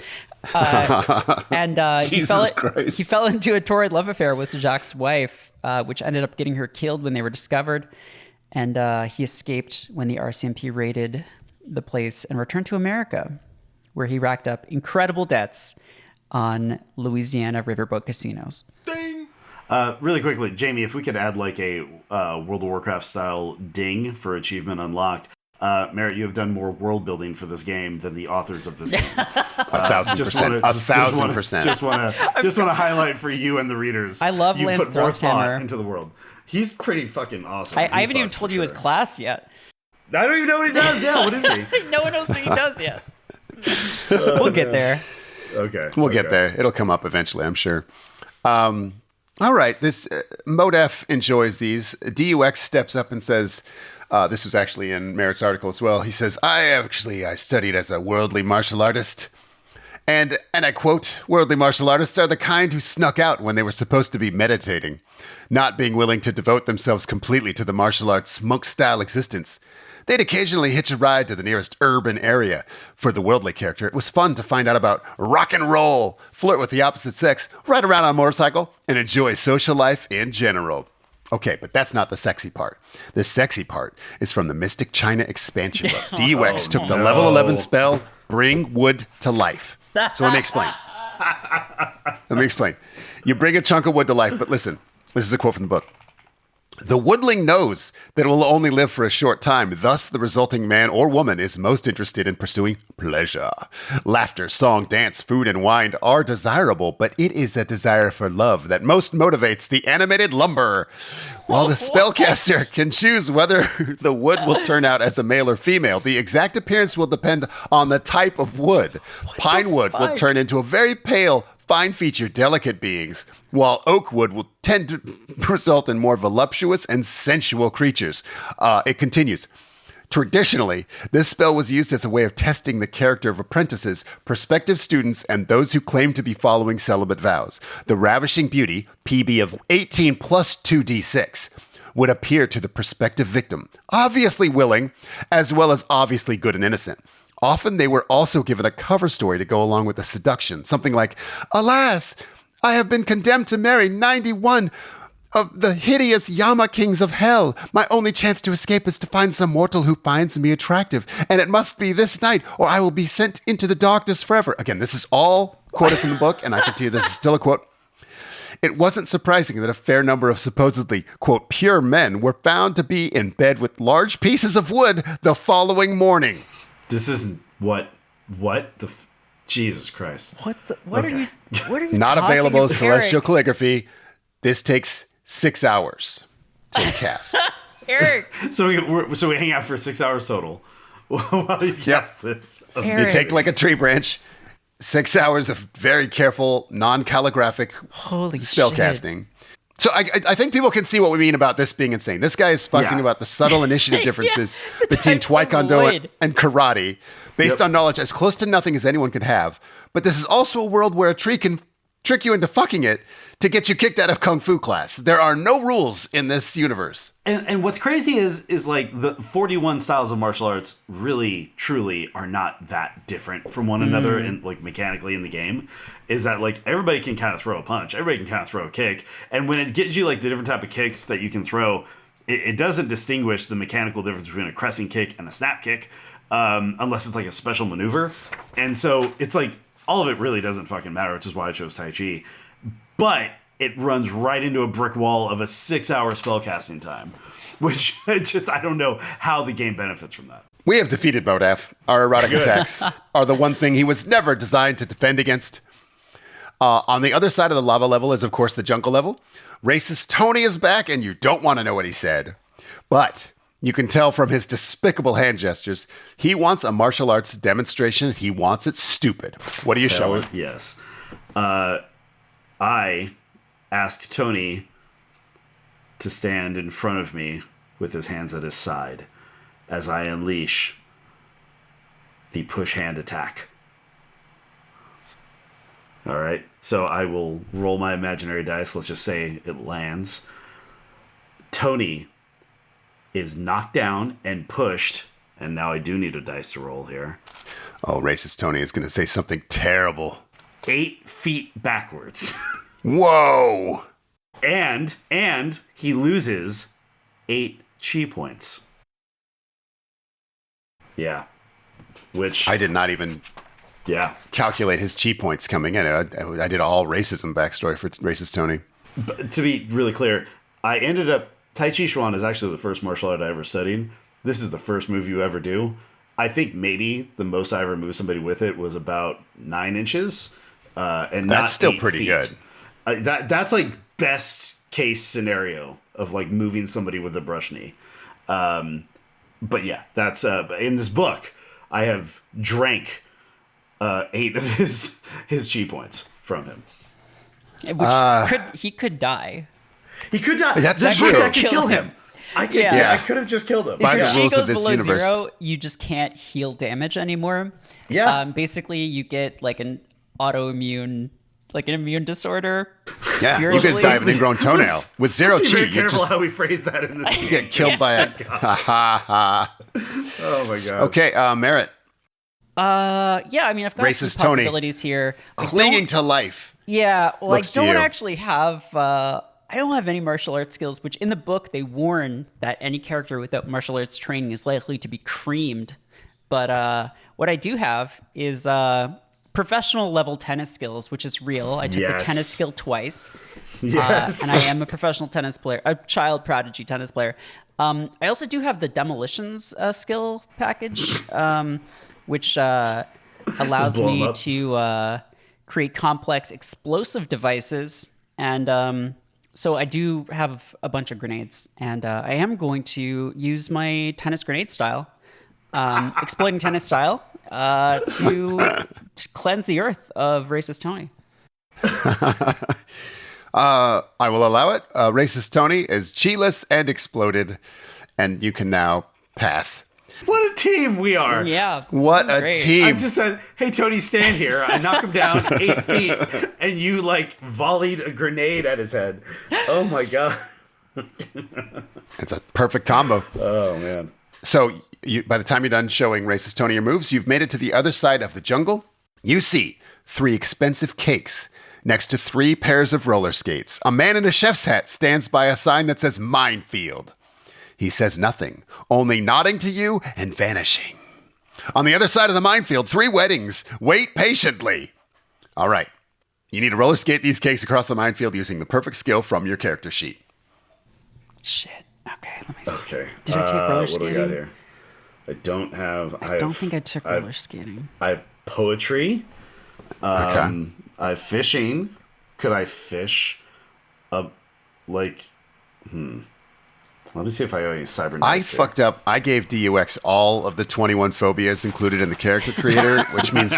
And he fell into a torrid love affair with Jacques' wife, which ended up getting her killed when they were discovered. And he escaped when the RCMP raided the place and returned to America, where he racked up incredible debts on Louisiana riverboat casinos. Ding! Really quickly, Jamie, if we could add like a World of Warcraft style ding for achievement unlocked. Merritt, you have done more world building for this game than the authors of this game. 1,000%. 1,000%. Just want to highlight for you and the readers. I love you Lance put more thought Thrusthammer. into the world. He's pretty fucking awesome. I haven't even told you his class yet. I don't even know what he does. Yeah, what is he? No one knows what he does yet. We'll get there. Okay. We'll get there. It'll come up eventually, I'm sure. All right. This Modef enjoys these. DUX steps up and says, this was actually in Merritt's article as well. He says, I studied as a worldly martial artist. And I quote, worldly martial artists are the kind who snuck out when they were supposed to be meditating, not being willing to devote themselves completely to the martial arts monk-style existence. They'd occasionally hitch a ride to the nearest urban area. For the worldly character, it was fun to find out about rock and roll, flirt with the opposite sex, ride around on a motorcycle, and enjoy social life in general. Okay, but that's not the sexy part. The sexy part is from the Mystic China expansion book. DUX took the level 11 spell, Bring Wood to Life. So let me explain. You bring a chunk of wood to life, but listen, this is a quote from the book. The woodling knows that it will only live for a short time. Thus, the resulting man or woman is most interested in pursuing pleasure. Laughter, song, dance, food, and wine are desirable, but it is a desire for love that most motivates the animated lumberer. While the spellcaster can choose whether the wood will turn out as a male or female, the exact appearance will depend on the type of wood. Pine wood will turn into a very pale, fine-featured, delicate beings, while oak wood will tend to result in more voluptuous and sensual creatures. It continues. Traditionally, this spell was used as a way of testing the character of apprentices, prospective students, and those who claim to be following celibate vows. The ravishing beauty, PB of 18 plus 2d6, would appear to the prospective victim, obviously willing, as well as obviously good and innocent. Often they were also given a cover story to go along with the seduction, something like, alas, I have been condemned to marry 91 of the hideous Yama kings of hell. My only chance to escape is to find some mortal who finds me attractive, and it must be this night, or I will be sent into the darkness forever. Again, this is all quoted from the book, and I can tell you this is still a quote. It wasn't surprising that a fair number of supposedly, quote, pure men were found to be in bed with large pieces of wood the following morning. This isn't Jesus Christ. What are you Not talking available about, celestial Eric? calligraphy. This takes 6 hours to cast. Eric, So we hang out for 6 hours total while you cast this. You take like a tree branch, 6 hours of very careful, non-calligraphic holy spell shit. casting. So I think people can see what we mean about this being insane. This guy is fussing about the subtle initiative differences between types of Taekwondo wood. and karate, based on knowledge as close to nothing as anyone could have. But this is also a world where a tree can trick you into fucking it to get you kicked out of Kung Fu class. There are no rules in this universe. And what's crazy is like the 41 styles of martial arts really, truly are not that different from one another in like mechanically in the game. Is that like everybody can kind of throw a punch, everybody can kind of throw a kick, and when it gives you like the different type of kicks that you can throw, it doesn't distinguish the mechanical difference between a crescent kick and a snap kick, unless it's like a special maneuver. And so it's like all of it really doesn't fucking matter, which is why I chose Tai Chi. But it runs right into a brick wall of a 6 hour spellcasting time, which I don't know how the game benefits from that. We have defeated Modef. Our erotic attacks are the one thing he was never designed to defend against. On the other side of the lava level is, of course, the jungle level. Racist Tony is back, and you don't want to know what he said. But you can tell from his despicable hand gestures, he wants a martial arts demonstration. He wants it stupid. What are you showing? Yes. I asked Tony to stand in front of me with his hands at his side as I unleash the push hand attack. All right. So I will roll my imaginary dice. Let's just say it lands. Tony is knocked down and pushed. And now I do need a dice to roll here. Oh, racist Tony is going to say something terrible. 8 feet backwards. Whoa! And he loses 8 chi points. Yeah. Which I did not even yeah. calculate his chi points coming in. I did all racism backstory for racist Tony. But to be really clear, I ended up Tai Chi Chuan is actually the first martial art I ever studied. This is the first move you ever do. I think maybe the most I ever moved somebody with it was about 9 inches, and That's not still 8 pretty feet. good. That's like best case scenario of like moving somebody with a brush knee. But yeah, that's in this book. I have drank 8 of his chi points from him. Which he could die. He could die. That's that true. book, I could kill him. I could. Yeah. I could have just killed him. By If your the chi rules of goes this below universe. 0, you just can't heal damage anymore. Yeah. Basically, you get like an autoimmune, like an immune disorder. Yeah, you could spiritually. die of an ingrown toenail with 0 Let's chi. be very You careful just how we phrase that in this. get killed by it. Ha ha ha. Oh my god. Okay, Merritt, Yeah, I mean, I've got Racist some Tony. possibilities here. I clinging don't- to life. Yeah, well, Looks to I don't you. actually have. I don't have any martial arts skills. Which in the book they warn that any character without martial arts training is likely to be creamed. But what I do have is professional level tennis skills, which is real. I took Yes. the tennis skill twice. Yes. And I am a professional tennis player, a child prodigy tennis player. I also do have the demolitions skill package, which allows blow 'em me up. to create complex explosive devices. And so I do have a bunch of grenades. And I am going to use my tennis grenade style, exploiting tennis style, to cleanse the earth of racist Tony. I will allow it. Racist Tony is chi-less and exploded, and you can now pass. What a team we are. Yeah. What this is a great. team. I just said, "Hey Tony, stand here." I knock him down 8 feet, and you like volleyed a grenade at his head. Oh my god. It's a perfect combo. Oh man. So by the time you're done showing Racist Tony your moves, you've made it to the other side of the jungle. You see 3 expensive cakes next to 3 pairs of roller skates. A man in a chef's hat stands by a sign that says minefield. He says nothing, only nodding to you and vanishing. On the other side of the minefield, 3 weddings. Wait patiently. All right. You need to roller skate these cakes across the minefield using the perfect skill from your character sheet. Shit. Okay, let me see. Okay. Did I take roller What do we got skating? here? I don't have. I don't think I took roller skating. I have poetry. Okay. I have fishing. Could I fish? Let me see if I have any cybernetics. I here. fucked up. I gave DUX all of the 21 phobias included in the character creator, which means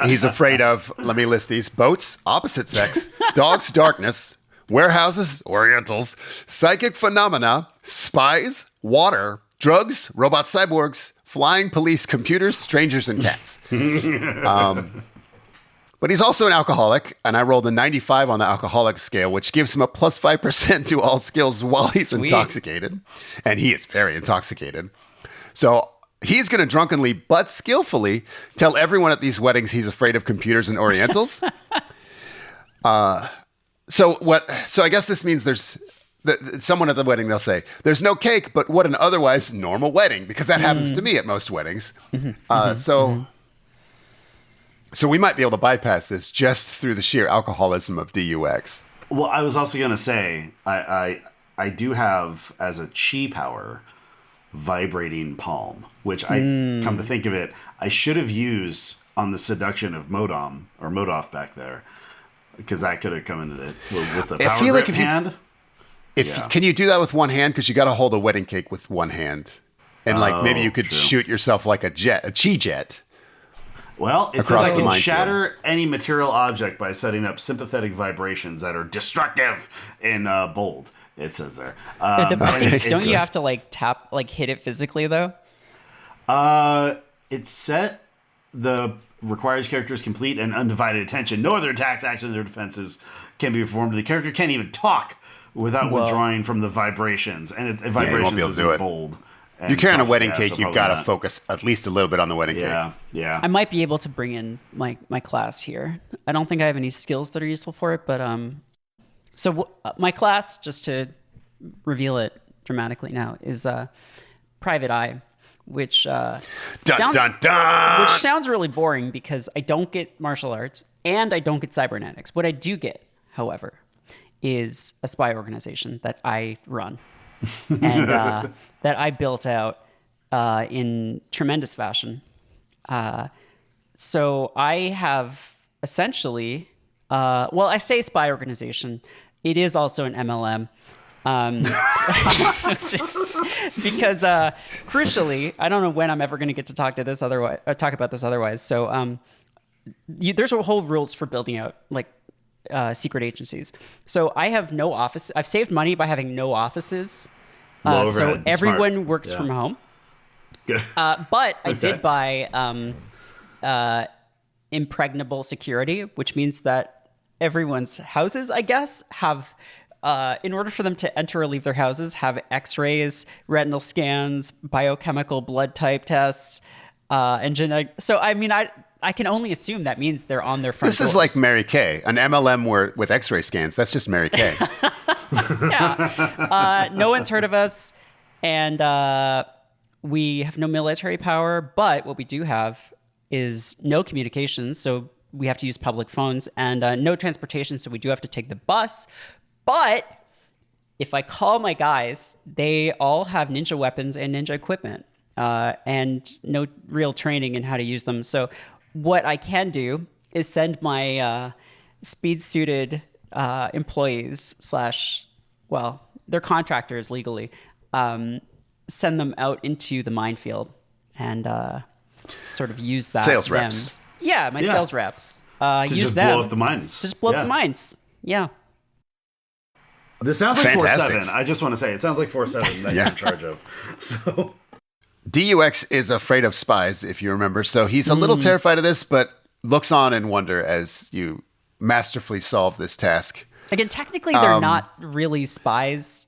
he's afraid of, let me list these: boats, opposite sex, dogs, darkness, warehouses, orientals, psychic phenomena, spies, water, drugs, robot cyborgs, flying police, computers, strangers, and cats. But he's also an alcoholic, and I rolled a 95 on the alcoholic scale, which gives him a plus 5% to all skills while he's Sweet. intoxicated. And he is very intoxicated. So he's going to drunkenly but skillfully tell everyone at these weddings he's afraid of computers and orientals. So I guess this means there's someone at the wedding, they'll say, there's no cake, but what an otherwise normal wedding, because that happens to me at most weddings. So we might be able to bypass this just through the sheer alcoholism of DUX. Well, I was also gonna say I do have as a chi power vibrating palm, which I come to think of it, I should have used on the seduction of Modoff back there, because that could have come into it with the power feel like grip if you- hand. Can you do that with one hand? Because you got to hold a wedding cake with one hand, and maybe you could true. shoot yourself like a chi jet. Well, it says Across I the can minefield. shatter any material object by setting up sympathetic vibrations that are destructive in bold. It says there. I think, it's- don't you have to like tap, like hit it physically though? It's set. The requires characters complete and undivided attention. No other attacks, actions, or defenses can be performed. The character can't even talk without withdrawing from the vibrations. And vibrations be able to is do in it. bold. and You're carrying a soft, wedding yeah, cake. so You've probably got to not. focus at least a little bit on the wedding cake. Yeah. I might be able to bring in my class here. I don't think I have any skills that are useful for it, but my class, just to reveal it dramatically now, is Private Eye, which Dun, dun, dun! which sounds really boring because I don't get martial arts and I don't get cybernetics. What I do get, however, is a spy organization that I run and that I built out in tremendous fashion. So I have essentially, I say spy organization. It is also an MLM. Because crucially, I don't know when I'm ever going to get to talk about this otherwise. So there's a whole rules for building out like secret agencies. So I have no office. I've saved money by having no offices. So everyone works from home. Good. But I did buy impregnable security, which means that everyone's houses, I guess, have, in order for them to enter or leave their houses, have x-rays, retinal scans, biochemical blood type tests, and genetic. So, I mean, I can only assume that means they're on their front This doors. is like Merritt K, an MLM with x-ray scans. That's just Merritt K. Yeah. No one's heard of us, and we have no military power, but what we do have is no communications, so we have to use public phones, and no transportation, so we do have to take the bus. But if I call my guys, they all have ninja weapons and ninja equipment, and no real training in how to use them. So what I can do is send my speed-suited employees they're contractors legally, send them out into the minefield and sort of use that. Sales reps. Yeah, my sales reps. To use just them blow up the mines. to just blow up the mines. Yeah. This sounds like Fantastic. 4-7. I just want to say, it sounds like 4-7 that you're in charge of. So DUX is afraid of spies, if you remember. So he's a little terrified of this, but looks on in wonder as you masterfully solve this task. Again, technically, they're not really spies.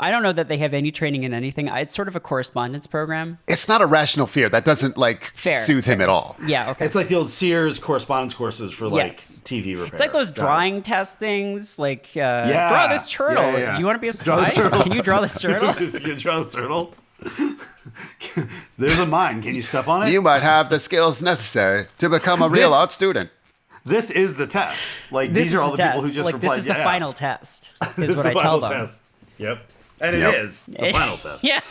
I don't know that they have any training in anything. It's sort of a correspondence program. It's not a rational fear. That doesn't soothe him at all. Yeah, okay. it's like the old Sears correspondence courses for like Yes. TV repair. It's like those drawing test things, like draw this turtle. Yeah. Do you want to be a Draw spy? this turtle. Can you draw this turtle? Can you draw the turtle? There's a mine. Can you step on it? You might have the skills necessary to become a real art student. This is the test. Like This these is are all the people test. who just like, replied. This is the final test, This is what I tell them. test. Yep. And Yep. it is the final test. Yeah.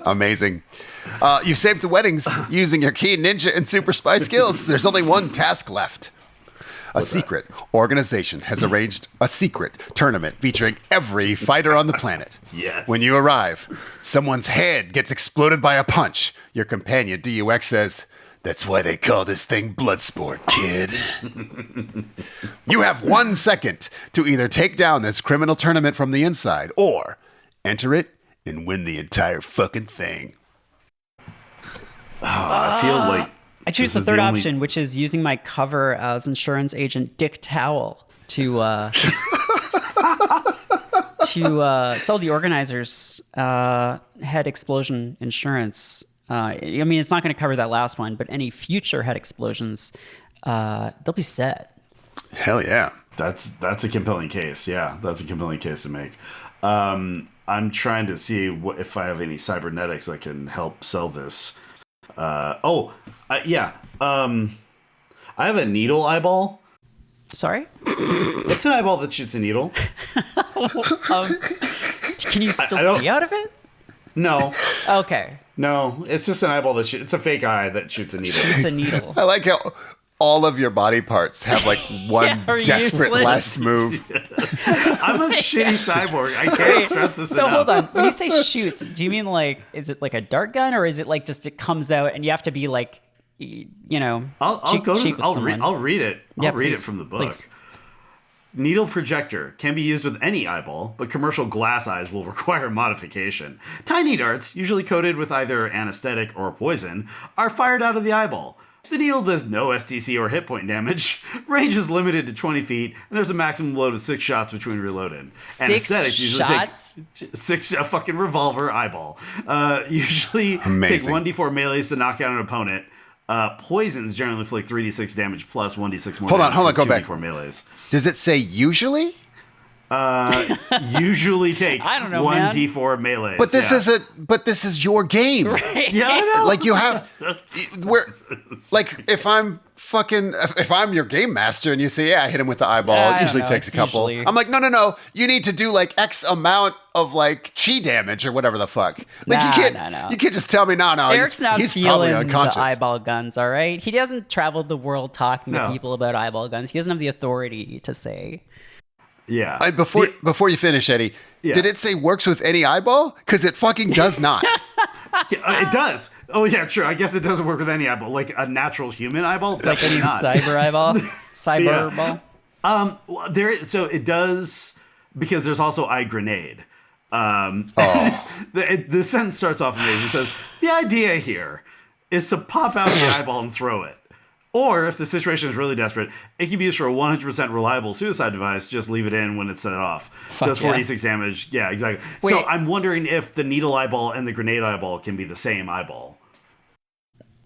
Amazing. You saved the weddings using your key ninja and super spy skills. There's only one task left. A secret organization has arranged a secret tournament featuring every fighter on the planet. Yes. When you arrive, someone's head gets exploded by a punch. Your companion, DUX, says, "That's why they call this thing Bloodsport, kid." You have 1 second to either take down this criminal tournament from the inside or enter it and win the entire fucking thing. I feel like I choose the third option, which is using my cover as insurance agent Dick Towel to sell the organizers head explosion insurance. I mean, it's not going to cover that last one, but any future head explosions, they'll be set. Hell yeah. That's a compelling case. Yeah, that's a compelling case to make. I'm trying to see if I have any cybernetics that can help sell this. Yeah. I have a needle eyeball. Sorry? It's an eyeball that shoots a needle. Can you still see out of it? No. Okay. No, it's just an eyeball that shoots. It's a fake eye that shoots a needle. It's a needle. I like how all of your body parts have like one are desperate useless. last move. I'm a shitty cyborg. I can't stress this So enough. hold on. When you say shoots, do you mean like, is it like a dart gun, or is it like just it comes out and you have to be like, I'll read it. Yeah, I'll read it please, from the book. please. Needle projector can be used with any eyeball, but commercial glass eyes will require modification. Tiny darts, usually coated with either anesthetic or poison, are fired out of the eyeball. The needle does no STC or hit point damage. Range is limited to 20 feet, and there's a maximum load of 6 shots between reloading. Anesthetics shots? usually take a fucking revolver eyeball. Usually take Amazing. 1d4 melees to knock out an opponent. Poisons generally inflict 3d6 damage plus 1d6 more Hold on, damage go for back. 2d4 melees. Does it say usually? Usually take I don't know, 1d4 melees. But this yeah. this is your game. Yeah, I know. Like you have, we're like if I'm fucking, if I'm your game master and you say, yeah, I hit him with the eyeball, I it don't usually know, takes a it's couple. usually- I'm like, no. You need to do like X amount of like chi damage or whatever the fuck. Like you can't, No. you can't just tell me, no. Eric's not he's probably feeling the unconscious. eyeball guns, all right? He doesn't travel the world talking to No. people about eyeball guns. He doesn't have the authority to say. Yeah. Before you finish, Eddie, Yeah. did it say works with any eyeball? Because it fucking does not. It does. Oh yeah, true. I guess it doesn't work with any eyeball. Like a natural human eyeball, Like any definitely not. cyber eyeball? Cyber Yeah. ball? Well, so it does because there's also eye grenade. The sentence starts off amazing. It says the idea here is to pop out the eyeball and throw it. Or if the situation is really desperate, it can be used for a 100% reliable suicide device. Just leave it in when it's set off. Does 46 damage. Yeah, exactly. So Wait. I'm wondering if the needle eyeball and the grenade eyeball can be the same eyeball.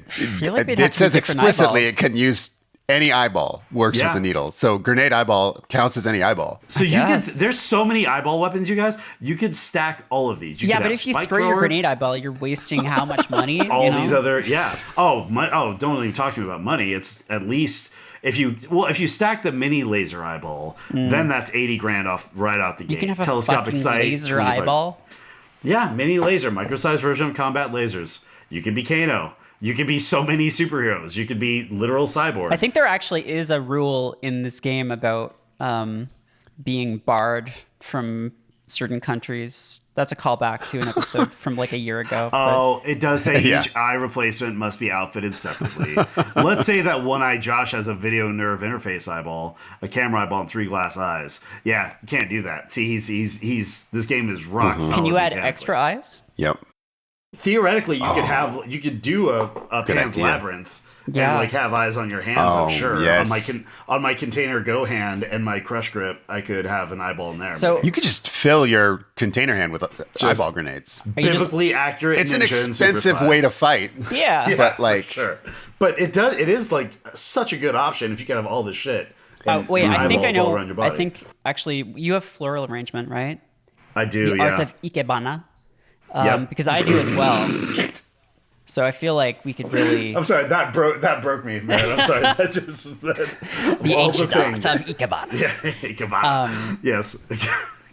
I feel like they'd have It to be says different explicitly eyeballs. it can use any eyeball works Yeah. with the needle. So grenade eyeball counts as any eyeball. So you could. guess. There's so many eyeball weapons, you guys. You could stack all of these. You Yeah, could but have if you spike throw your thrower, grenade eyeball, you're wasting how much money? all you know? these other, yeah. Oh, don't even talk to me about money. It's at least if you stack the mini laser eyeball, then that's 80 grand off right out the gate. You can have a Telescopic fucking sight, laser 25 eyeball. Yeah, mini laser, micro-sized version of combat lasers. You could be Kano. You could be so many superheroes. You could be literal cyborg. I think there actually is a rule in this game about being barred from certain countries. That's a callback to an episode from like a year ago. Oh, it does say Yeah. each eye replacement must be outfitted separately. Let's say that one-eye Josh has a video nerve interface eyeball, a camera eyeball, and 3 glass eyes. Yeah, you can't do that. See, he's this game is rock solid. Can you add mechanically. extra eyes? Yep. Theoretically, you could do a Good Pan's idea. Labyrinth. Yeah. And like have eyes on your hands, Oh, I'm sure. yes. On my container go hand and my crush grip, I could have an eyeball in there. So- maybe. You could just fill your container hand with eyeball grenades. Are you just- biblically accurate. It's an Ninja and Super expensive Spy. way to fight. Yeah. Yeah, but, like- for sure. But it is like such a good option if you could have all this shit. and Wait, I think I eyeballs all know. around your I body. think actually you have floral arrangement, right? I do. The Yeah. art of ikebana. Yep. Because I do as well. So I feel like we could really I'm sorry, that broke me, man. I'm sorry. That just the all ancient art of ikebana. Yeah, come on. Yes.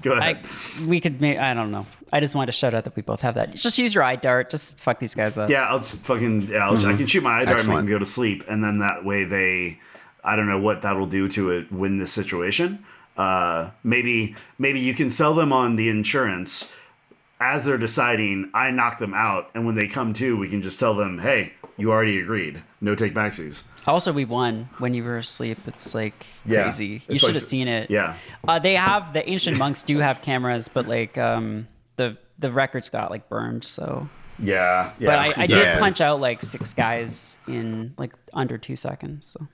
Go ahead. We could make. I don't know. I just wanted to shout out that we both have that. Just use your eye dart. Just fuck these guys up. Yeah, I'll just fucking I can shoot my eye dart and make Excellent. them go to sleep, and then that way I don't know what that'll do to it win this situation. Maybe you can sell them on the insurance as they're deciding. I knock them out, and when they come to, we can just tell them, hey, you already agreed, no take backsies. Also, we won when you were asleep. It's like Yeah. crazy. You It's should like- have seen it. Yeah. They have the ancient monks do have cameras, but like the records got like burned. So, Yeah. but I Yeah. did punch out like 6 guys in like under 2 seconds. So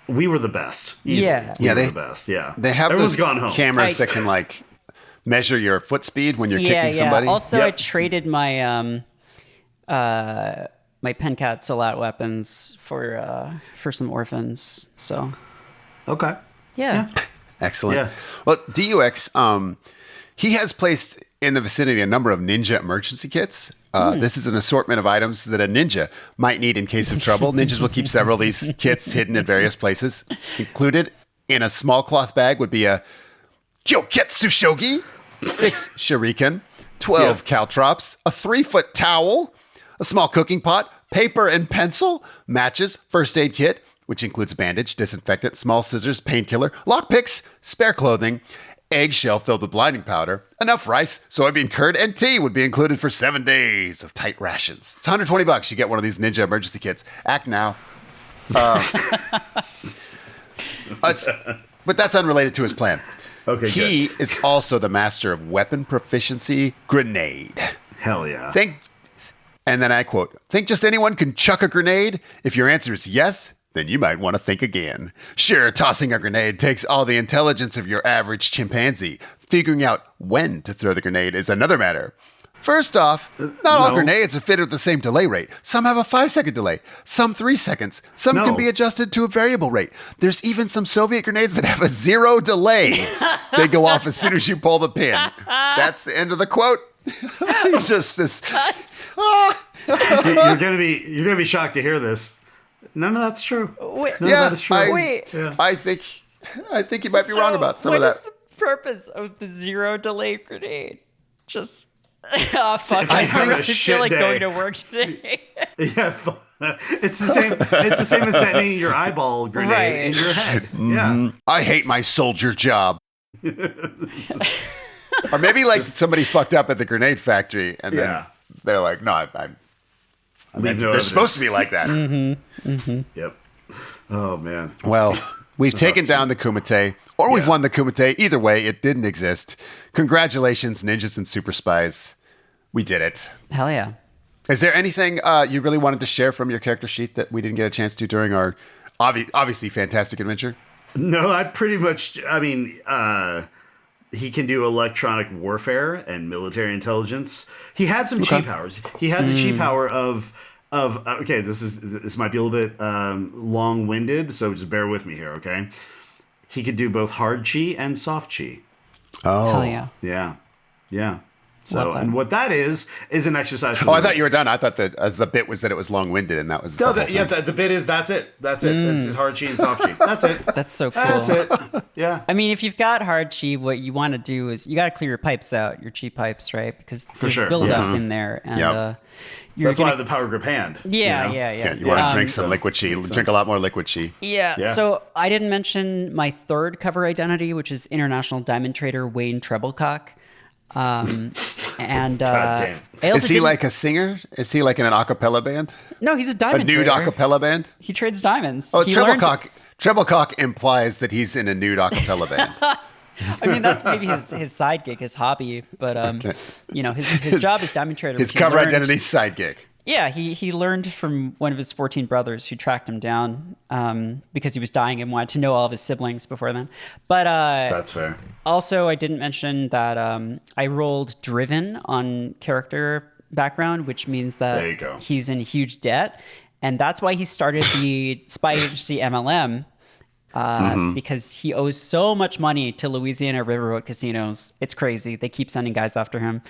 We were the best. Easily. Yeah. We Yeah, were they- the best. Yeah. They have Everyone's those gone home. cameras Like- that can like measure your foot speed when you're yeah, kicking somebody. Also, I Yep. traded my my Pencat Salat weapons for some orphans. So Okay. yeah. Excellent. Yeah. Well, DUX, he has placed in the vicinity a number of ninja emergency kits. This is an assortment of items that a ninja might need in case of trouble. Ninjas will keep several of these kits hidden at various places. Included in a small cloth bag would be a Gyoketsu Shogi, 6 shuriken, 12 caltrops, a 3-foot towel, a small cooking pot, paper and pencil, matches, first aid kit, which includes a bandage, disinfectant, small scissors, painkiller, lockpicks, spare clothing, eggshell filled with blinding powder, enough rice, soybean curd, and tea would be included for 7 days of tight rations. It's $120. You get one of these ninja emergency kits. Act now. But that's unrelated to his plan. Okay, He is also the master of weapon proficiency grenade. Hell yeah. And then I quote, think just anyone can chuck a grenade? If your answer is yes, then you might want to think again. Sure, tossing a grenade takes all the intelligence of your average chimpanzee. Figuring out when to throw the grenade is another matter. First off, not all no. grenades are fitted with the same delay rate. Some have a 5-second delay, some 3 seconds. Some No. can be adjusted to a variable rate. There's even some Soviet grenades that have a 0 delay. They go off as soon as you pull the pin. That's the end of the quote. He's just this. You're gonna be shocked to hear this. None of that's true. Wait, None of that is true. I think you might be wrong about some of that. What is the purpose of the 0 delay grenade? Just fuck! I I had a really shit feel like day. going to work today. Yeah, it's the same. It's the same as detonating your eyeball grenade Right. in your head. Yeah. I hate my soldier job. Or maybe like somebody fucked up at the grenade factory, and then they're like, "No, I'm they're supposed to be like that." Yep. Oh man. Well, we've taken down the Kumite, or we've won the Kumite. Either way, it didn't exist. Congratulations, Ninjas and Super Spies. We did it. Hell yeah. Is there anything you really wanted to share from your character sheet that we didn't get a chance to during our obviously fantastic adventure? No, I pretty much. I mean, he can do electronic warfare and military intelligence. He had some chi powers. He had the chi power of. Okay, this might be a little bit long-winded, so just bear with me here. Okay, he could do both hard chi and soft chi. Oh, Hell yeah. Yeah. So, Love that. and what that is an exercise. For I thought you were done. I thought the bit was that it was long-winded, and that was No, the whole thing. the bit is that's it. That's it. It's hard chi and soft chi. That's it. That's so cool. That's it. Yeah. I mean, if you've got hard chi, what you want to do is you got to clear your pipes out, your chi pipes, right? Because there's sure. buildup in there, and you're That's why I have the power grip hand. Yeah. Yeah, you want to drink some liquid chi. Drink a lot more liquid chi. Yeah. So I didn't mention my third cover identity, which is international diamond trader Wayne Treblecock. And God damn. I also Is he didn't- like a singer? Is he like in an a cappella band? No, he's a A diamond nude trader. acapella band? He trades diamonds. Oh, He learned- Treblecock implies that he's in a nude acapella band. I mean, that's maybe his side gig, his hobby. But his job is diamond trader. His which he cover learned- identity side gig. Yeah, he learned from one of his 14 brothers who tracked him down because he was dying and wanted to know all of his siblings before then. But That's fair. also, I didn't mention that I rolled driven on character background, which means There you go. that he's in huge debt. And that's why he started the Spy Agency MLM because he owes so much money to Louisiana riverboat casinos. It's crazy. They keep sending guys after him.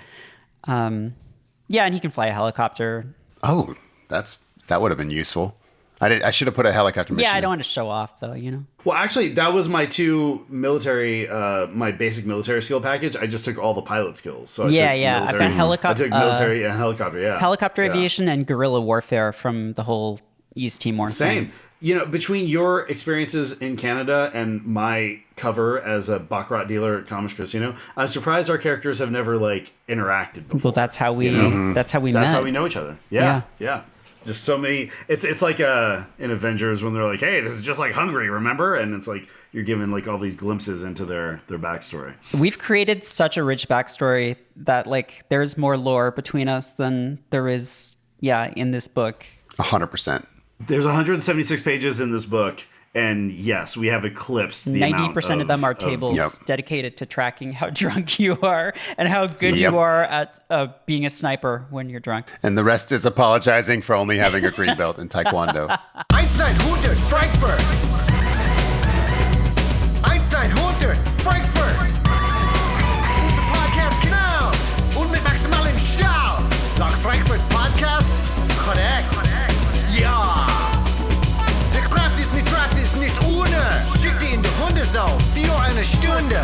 Yeah, and he can fly a helicopter. Oh, that would have been useful. I should have put a helicopter mission. Yeah, I in. don't want to show off though, Well, actually, that was my two military, my basic military skill package. I just took all the pilot skills. So I took I've military- got helicopter. I took military and helicopter. Yeah, Helicopter Yeah. aviation and guerrilla warfare from the whole East Timor Same. thing. Between your experiences in Canada and my cover as a baccarat dealer at Comish Casino, I'm surprised our characters have never interacted before. Well, that's how we. That's how we That's met. how we know each other. Yeah. Just so many. It's like in Avengers when they're like, "Hey, this is just like Hungary, remember?" And it's like you're given all these glimpses into their backstory. We've created such a rich backstory that there's more lore between us than there is, in this book. 100%. There's 176 pages in this book, and yes, we have eclipsed the 90% of them are tables dedicated to tracking how drunk you are and how good you are at being a sniper when you're drunk. And the rest is apologizing for only having a green belt in Taekwondo. Einstein 100 Frankfurt. Einstein 100 Frankfurt. Unser Podcast genau. Und mit maximalen Schau. Dogg Frankfurt Podcast. Korrekt. Ja. Der Kraft ist nicht gratis, nicht ohne. Schick die in die Hundezone. 4 eine Stunde.